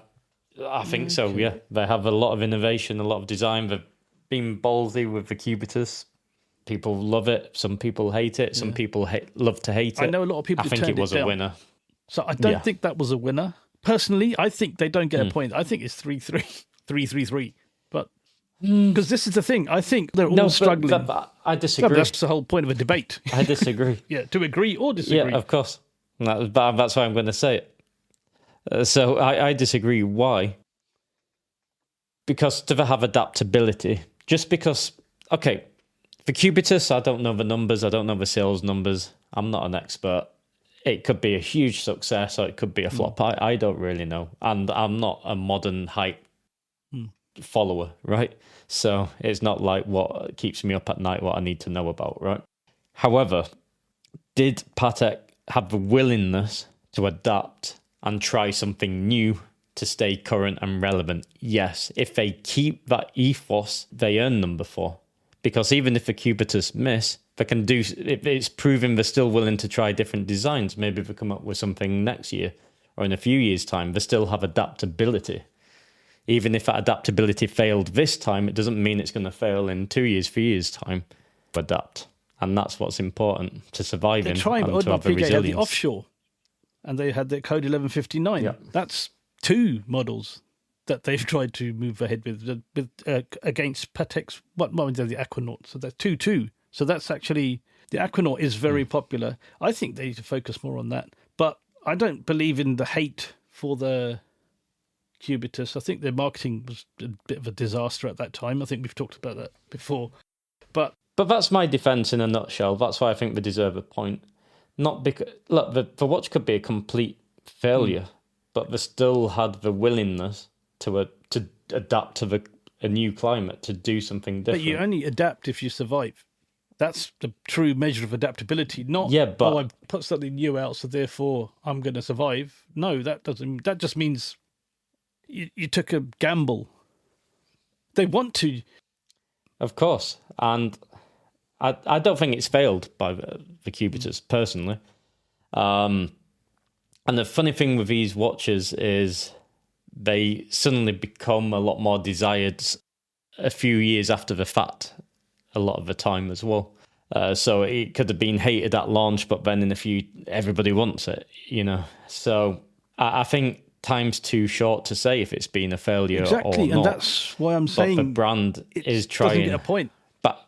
I think so, yeah. They have a lot of innovation, a lot of design. They've been ballsy with the Cubitus. People love it. Some people hate it. Some people love to hate it. I know a lot of people think it was a winner. So I don't think that was a winner. Personally, I think they don't get a point. I think it's 3-3. 3-3-3. But because this is the thing, I think they're all struggling. I disagree. That's the whole point of a debate. I disagree. To agree or disagree. Yeah, of course. That's why I'm going to say it. So I disagree. Why? Because they have adaptability. Just because, okay, for Cubitus, I don't know the numbers. I don't know the sales numbers. I'm not an expert. It could be a huge success or it could be a flop. I don't really know. And I'm not a modern hype follower, right? So it's not like what keeps me up at night, what I need to know about, right? However, did Patek have the willingness to adapt and try something new to stay current and relevant? Yes. If they keep that ethos, they earn number 4. Because even if the Cubitus miss, they can do, if it's proving they're still willing to try different designs, maybe they come up with something next year or in a few years' time, they still have adaptability. Even if that adaptability failed this time, it doesn't mean it's going to fail in 2 years, 3 years' time. Adapt. And that's what's important to survive in and to have the resilience. The offshore, and they had their code 1159. Yeah. That's 2 models. that they've tried to move ahead with against Patek's what the Aquanaut. So that's 2-2. So that's actually the Aquanaut is very popular. I think they need to focus more on that. But I don't believe in the hate for the Cubitus. I think their marketing was a bit of a disaster at that time. I think we've talked about that before. But that's my defence in a nutshell. That's why I think they deserve a point. Not because look, the watch could be a complete failure, but they still had the willingness to adapt to a new climate, to do something different. But you only adapt if you survive. That's the true measure of adaptability. Not I put something new out, so therefore I'm going to survive. No, that doesn't. That just means you took a gamble. They want to, of course, and I don't think it's failed by the Cubitus personally. And the funny thing with these watches is they suddenly become a lot more desired a few years after the fact, a lot of the time as well. So it could have been hated at launch, but then in a few, everybody wants it, you know. So I think time's too short to say if it's been a failure or not. And that's why I'm saying the brand is trying. Doesn't get a point. But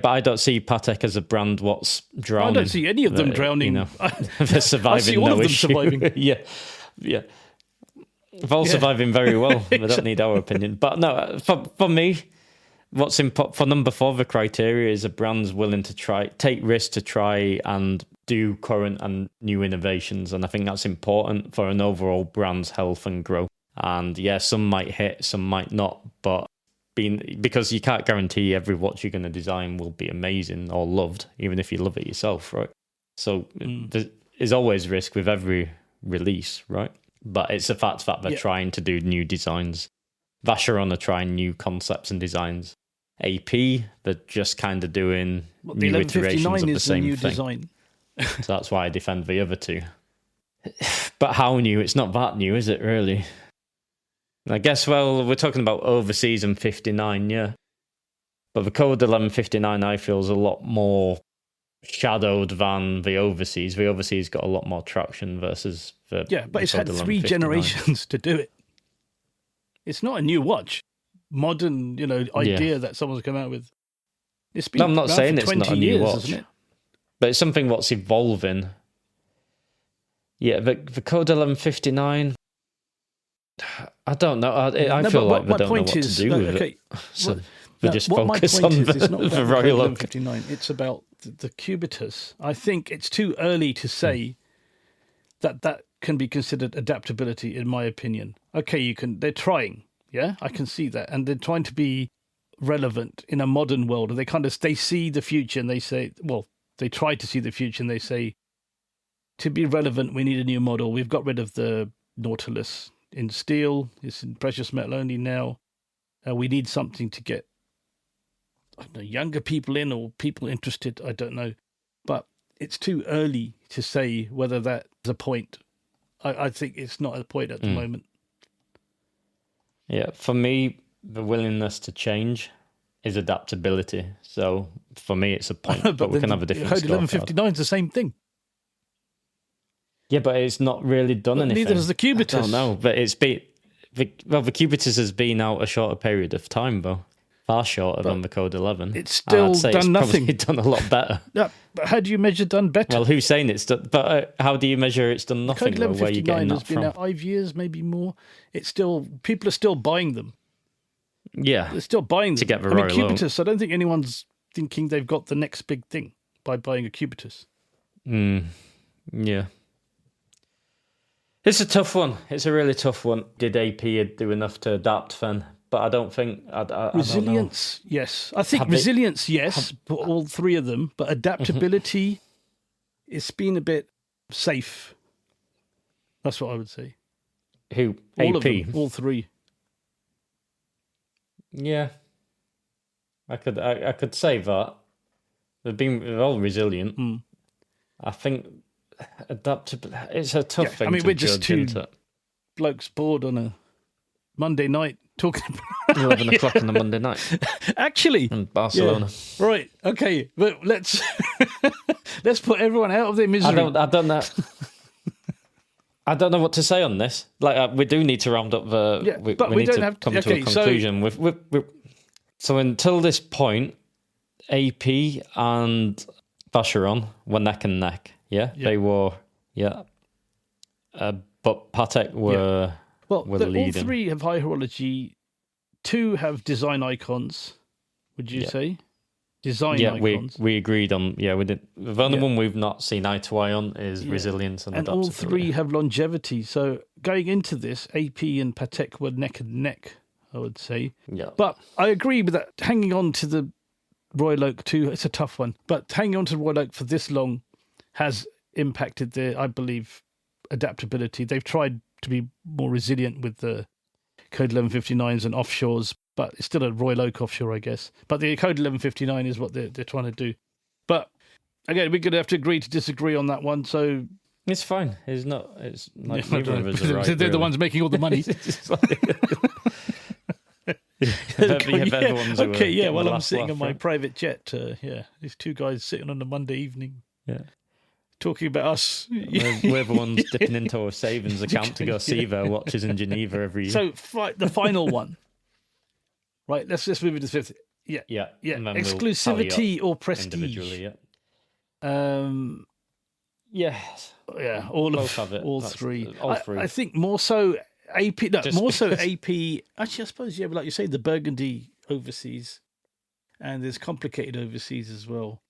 I don't see Patek as a brand what's drowning. I don't see any of them drowning. You know, they're surviving. I see all no of them issue. surviving. yeah. They're all surviving very well. They don't need our opinion. But no, for me, what's important for number 4, the criteria is a brand's willing to take risks to try and do current and new innovations. And I think that's important for an overall brand's health and growth. And yeah, some might hit, some might not, but because you can't guarantee every watch you're going to design will be amazing or loved, even if you love it yourself, right? So there's always risk with every release, right? But it's the fact that they're trying to do new designs. Vacheron are trying new concepts and designs. AP, they're just kind of doing new iterations of the same thing. Design. So that's why I defend the other two. But how new? It's not that new, is it, really? I guess, well, we're talking about overseas and 59, yeah. But the Code 1159, I feel, is a lot more shadowed than the overseas. The overseas got a lot more traction versus the but it's had 3 generations to do it. It's not a new watch. Modern, idea that someone's come out with. It's been I'm not saying it's not a new watch, isn't it? But it's something what's evolving. Yeah, the Code 1159... I don't know. I feel like they don't know what to do with it. So they just focus on the Royal Oak. 59. It's about the Cubitus. I think it's too early to say that can be considered adaptability, in my opinion. Okay, they're trying. Yeah, I can see that. And they're trying to be relevant in a modern world. And they see the future and they say, well, they try to see the future and they say, to be relevant, we need a new model. We've got rid of the Nautilus in steel. It's in precious metal only now. We need something to get younger people in or people interested. I don't know. But it's too early to say whether that's a point. I think it's not a point at the moment. Yeah, for me, the willingness to change is adaptability. So for me, it's a point, but we can have a different Code 1159 is the same thing. Yeah, but it's not really done anything. Neither is the Cubitus. I don't know, but the Cubitus has been out a shorter period of time, though. Far shorter than the Code 11. It's still done nothing. It's probably done a lot better. Yeah, but how do you measure done better? Well, who's saying it's done? But how do you measure it's done nothing? Code 1159 where you're getting that has been out 5 years, maybe more. People are still buying them. Yeah, they're still buying them to get the Royal Cubitus. I don't think anyone's thinking they've got the next big thing by buying a Cubitus. Yeah. It's a tough one. It's a really tough one. Did AP do enough to adapt then? But I don't think... Resilience, yes. I think resilience, yes, for all 3 of them. But adaptability, it's been a bit safe. That's what I would say. Who? All AP? Of them, all 3. Yeah. I could say that. They're all resilient. I think... adaptability. It's a tough thing. I mean, we're just 2 blokes bored on a Monday night talking about 11 o'clock on a Monday night. Actually, in Barcelona. Yeah. Right. Okay, but let's put everyone out of their misery. I don't know. I don't know what to say on this. Like, we do need to round up the. But we need don't to have to come to a conclusion. So until this point, AP and Vacheron were neck and neck. Yeah, they were. Yeah, but Patek were. Well, were leading. All three have high horology. 2 have design icons. Would you say? Design icons. We agreed on. Yeah, we did. The only one we've not seen eye to eye on is resilience and adaptability. All 3 have longevity. So going into this, AP and Patek were neck and neck, I would say. Yeah. But I agree with that. Hanging on to the Royal Oak too, it's a tough one. But hanging on to the Royal Oak for this long has impacted their, I believe, adaptability. They've tried to be more resilient with the Code 1159s and offshores, but it's still a Royal Oak offshore, I guess. But the Code 1159 is what they're trying to do. But again, we're going to have to agree to disagree on that one. So it's fine. It's not. It's like neither of us are right. They're the ones making all the money. Well, I'm sitting on my private jet. These 2 guys sitting on a Monday evening. Yeah. Talking about us. We're the ones dipping into our savings account to go see their watches in Geneva every year. So the final one. Right, let's just move into the 5th. Yeah. Exclusivity or prestige? Individually, yes. Yeah, all 3. All 3. I think more so AP. No, more so AP. Actually, I suppose, like you say, the Burgundy overseas. And there's complicated overseas as well.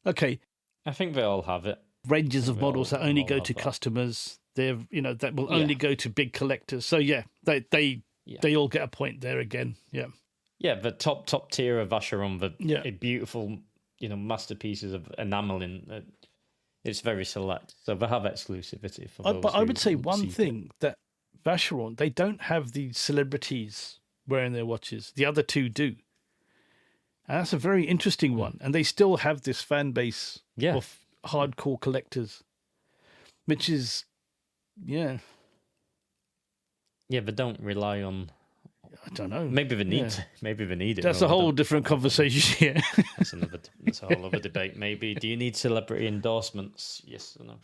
Okay. I think they all have it. Ranges of models that only go to customers. They're, that will only go to big collectors. So they all get a point there again. Yeah. Yeah, the top tier of Vacheron, the beautiful, masterpieces of enameling. It's very select. So they have exclusivity for those. But I would say one thing that Vacheron, they don't have the celebrities wearing their watches. The other 2 do. And that's a very interesting one. And they still have this fan base of hardcore collectors, which is, Yeah, but don't rely on... I don't know. Maybe they need to. Maybe they need it. That's a whole different conversation. That's a whole other debate. Maybe. Do you need celebrity endorsements? Yes or no?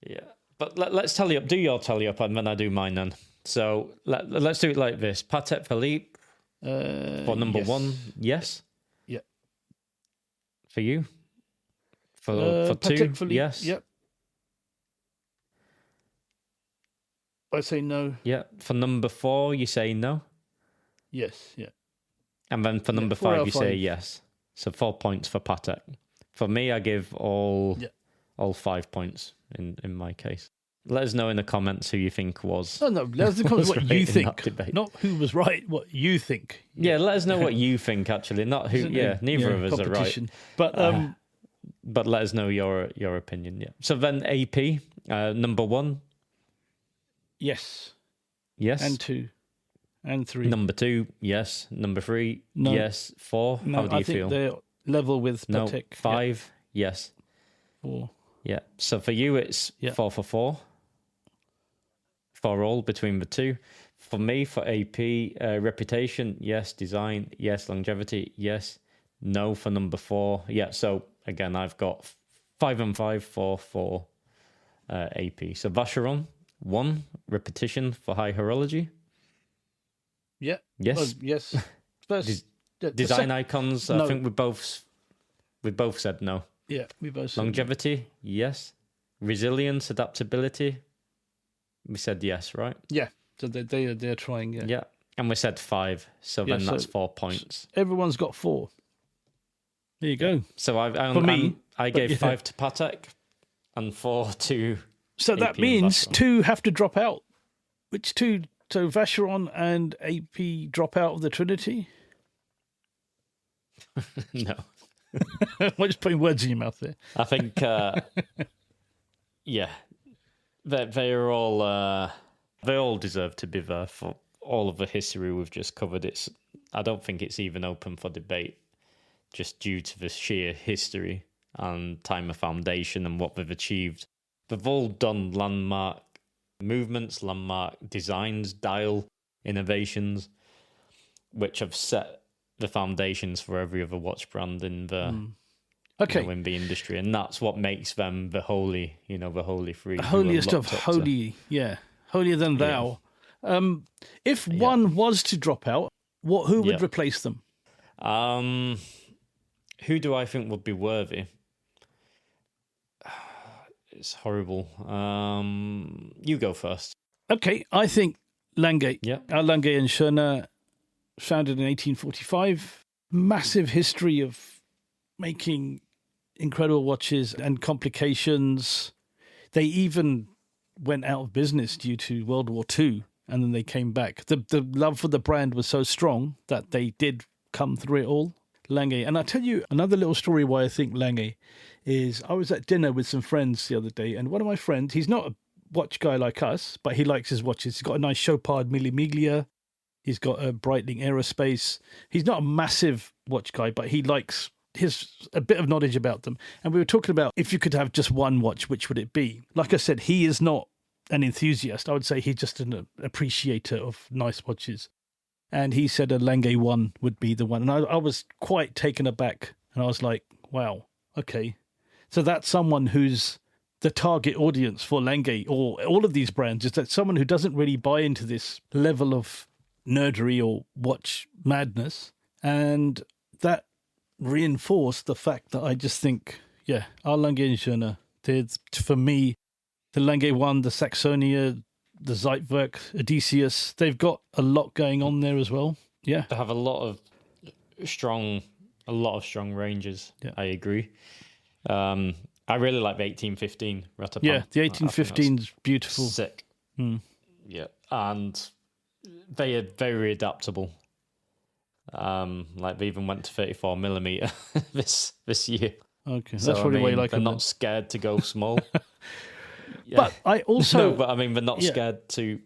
Yeah. But let's tally up. Do your tally up, and then I do mine then. So let's do it like this. Patek Philippe for number 1, yes? Yeah. For you? For 2, Philippe, yes? Yep. I say no. Yeah. For number 4, you say no? Yes, yeah. And then for number 5, you say yes. So 4 points for Patek. For me, I give all 5 points in my case. Let us know in the comments who you think was. No, let us know what you think. Not who was right, what you think. Yeah, let us know what you think, actually. Not who. Neither of us are right. But let us know your opinion. Yeah. So then AP, number 1. Yes. Yes. And 2. And 3. Number 2, yes. Number 3, yes. 4, no, how do you feel? I think they're level with Patek. 5, yes. 4. Yeah. So for you, it's 4 for 4. For all between the 2. For me, for AP, reputation, yes. Design, yes. Longevity, yes. No for number 4. Yeah. So again, I've got 5 and 5 for AP. So Vacheron, 1. Repetition for high horology. Yeah. Yes. Yes. Design icons. No. I think we both said no. Yeah, we both said longevity. No. Yes. Resilience, adaptability. We said yes, right? Yeah. So they're trying. Yeah. Yeah. And we said 5. So then that's 4 points. Everyone's got 4. There you go. So I gave 5 to Patek and 4 to. So that means 2 have to drop out. Which 2? So Vacheron and AP drop out of the Trinity? No. I'm just putting words in your mouth there. I think, they all deserve to be there for all of the history we've just covered. I don't think it's even open for debate, just due to the sheer history and time of foundation and what they've achieved. They've all done landmark movements, landmark designs, dial innovations, which have set the foundations for every other watch brand in the Okay. in the industry, and that's what makes them the holy, the holy three. The holiest of holy, holier than thou. If one was to drop out, who would replace them? Who do I think would be worthy? It's horrible. You go first. Okay, I think Lange. Yeah. Lange and Schöner, founded in 1845. Massive history of making incredible watches and complications. They even went out of business due to World War II, and then they came back. The love for the brand was so strong that they did come through it all. Lange. And I'll tell you another little story why I think Lange is, I was at dinner with some friends the other day, and one of my friends, he's not a watch guy like us, but he likes his watches. He's got a nice Chopard Mille Miglia. He's got a Breitling Aerospace. He's not a massive watch guy, but he likes a bit of knowledge about them. And we were talking about, if you could have just one watch, which would it be? Like I said, he is not an enthusiast. I would say he's just an appreciator of nice watches. And he said a Lange 1 would be the one. And I was quite taken aback. And I was like, wow, okay. So that's someone who's the target audience for Lange or all of these brands, is that someone who doesn't really buy into this level of nerdery or watch madness. And that reinforced the fact that I just think, our Lange and Schöner, for me, the Lange 1, the Saxonia, the Zeitwerk, Odysseus, they've got a lot going on there as well. Yeah. They have a lot of strong ranges. Yeah. I agree. I really like the 1815 Rataplan. Yeah, the 1815 is beautiful. Sick. Yeah. And they are very adaptable. Like they even went to 34 millimeter this year. Okay, so, that's probably why you like them. They're not scared to go small. Yeah. But I also... No, but I mean, they're not scared to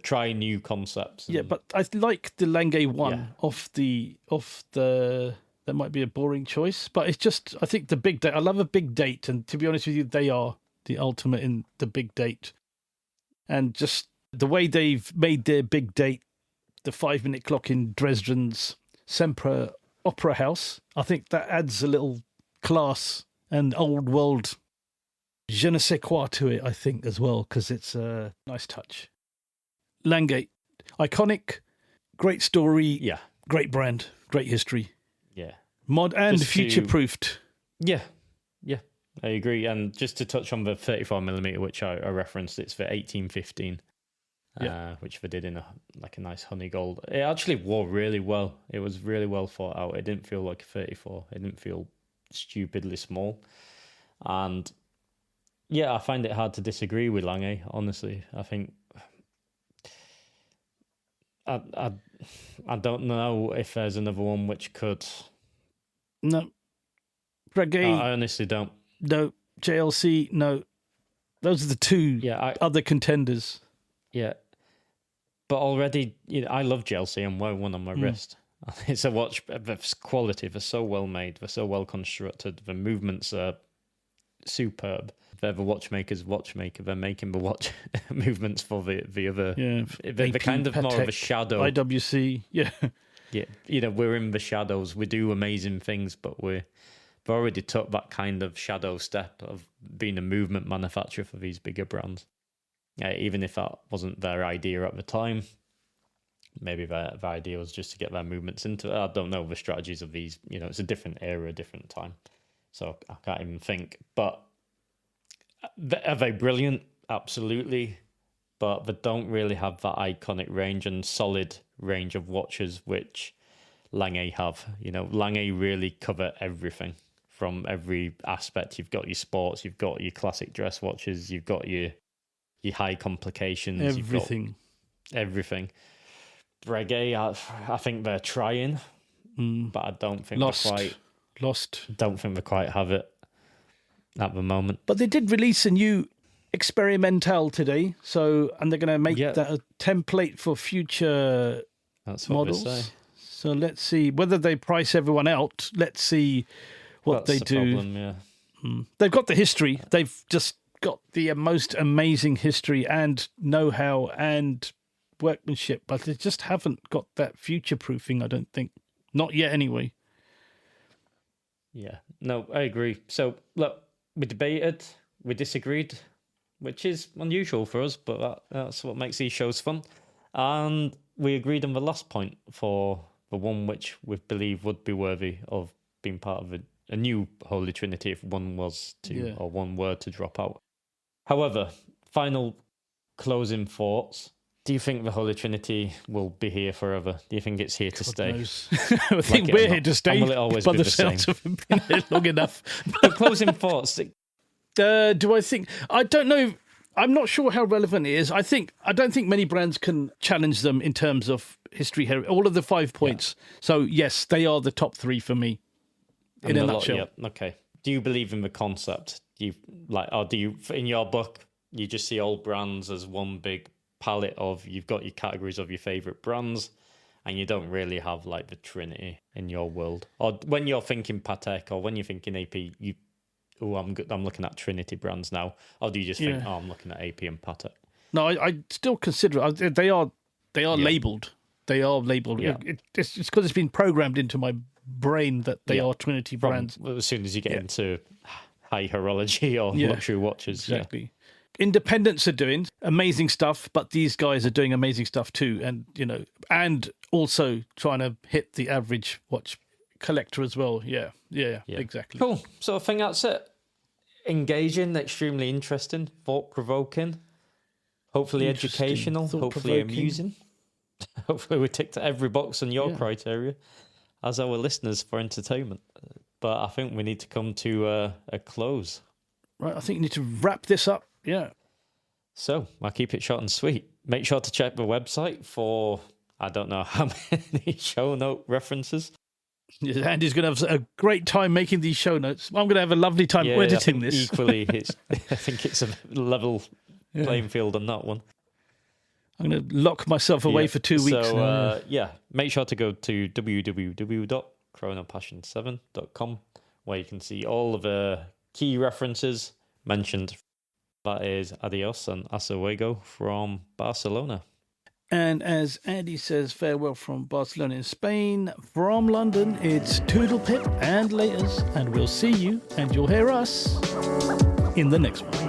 try new concepts. Yeah, but I like the Lange 1 off the... That might be a boring choice, but it's just, I think the big date, I love a big date, and to be honest with you, they are the ultimate in the big date. And just the way they've made their big date, the 5-minute clock in Dresden's Semper Opera House, I think that adds a little class and old world je ne sais quoi to it, I think, as well, because it's a nice touch. Lange, iconic, great story, great brand, great history. Yeah. Mod and future-proofed. Yeah, I agree. And just to touch on the 34mm, which I referenced, it's the 1815, which they did in a nice honey gold. It actually wore really well. It was really well thought out. It didn't feel like a 34. It didn't feel stupidly small. And I find it hard to disagree with Lange, honestly. I think... I don't know if there's another one which could... No. Breguet. I honestly don't. No. JLC, no. Those are the two other contenders. Yeah. But already, I love JLC and wear one on my wrist. It's a watch of quality. They're so well made. They're so well constructed. The movements are superb. They're the watchmaker's watchmaker. They're making the watch movements for the other. Yeah. They're kind of Patek, more of a shadow. IWC, yeah. Yeah, we're in the shadows. We do amazing things, but we've already took that kind of shadow step of being a movement manufacturer for these bigger brands. Even if that wasn't their idea at the time, maybe their idea was just to get their movements into it. I don't know the strategies of these. It's a different era, a different time. So I can't even think. But are they brilliant? Absolutely. But they don't really have that iconic range and solid range of watches which Lange have. Lange really cover everything from every aspect. You've got your sports, you've got your classic dress watches, you've got your high complications. Everything. Everything. Breguet, I think they're trying, but I don't think Lost. Don't think they quite have it at the moment. But they did release a new Experimental today, and they're going to make that a template for future models. They say. So let's see whether they price everyone out. Let's see what they do. Problem, They've got the history. They've just got the most amazing history and know-how and workmanship, but they just haven't got that future-proofing, I don't think. Not yet, anyway. Yeah. no, I agree. So, look, we debated, we disagreed, which is unusual for us, but that's what makes these shows fun. And we agreed on the last point for the one which we believe would be worthy of being part of a new Holy Trinity if one was to, or one were to drop out. However, final closing thoughts. Do you think the Holy Trinity will be here forever? Do you think it's here to stay? I think we're here to stay. Will it always by be the the same? sounds of it being here long enough. But closing thoughts. Do I think? I don't know. I'm not sure how relevant it is. I don't think many brands can challenge them in terms of history. All of the 5 points. Yeah. So yes, they are the top 3 for me. In a nutshell. Okay. Do you believe in the concept? Do you, in your book, you just see all brands as one big palette of, you've got your categories of your favorite brands, and you don't really have like the Trinity in your world? Or when you're thinking Patek, or when you're thinking AP, I'm looking at Trinity brands now, or do you just think, I'm looking at AP and Patek? No, I still consider they are labelled. They are labelled. Yeah. It's because it's been programmed into my brain that they are Trinity brands. As soon as you get into high horology or luxury watches. Exactly. Yeah. Independents are doing amazing stuff, but these guys are doing amazing stuff too. And, and also trying to hit the average watch collector as well. Yeah, exactly. Cool. So I think that's it. Engaging, extremely interesting, thought-provoking, hopefully educational, hopefully amusing. Hopefully we ticked every box on your criteria as our listeners for entertainment. But I think we need to come to a close. Right, I think you need to wrap this up. Yeah. So I'll keep it short and sweet. Make sure to check the website for, I don't know how many show note references. Andy's going to have a great time making these show notes. I'm going to have a lovely time editing this. Equally, I think it's a level playing field on that one. I'm going to lock myself away for 2 weeks. So, make sure to go to www.chronopassion7.com, where you can see all of the key references mentioned. That is Adios and Hasta luego from Barcelona. And as Andy says, farewell from Barcelona in Spain. From London, it's Toodle Pip and laters. And we'll see you, and you'll hear us, in the next one.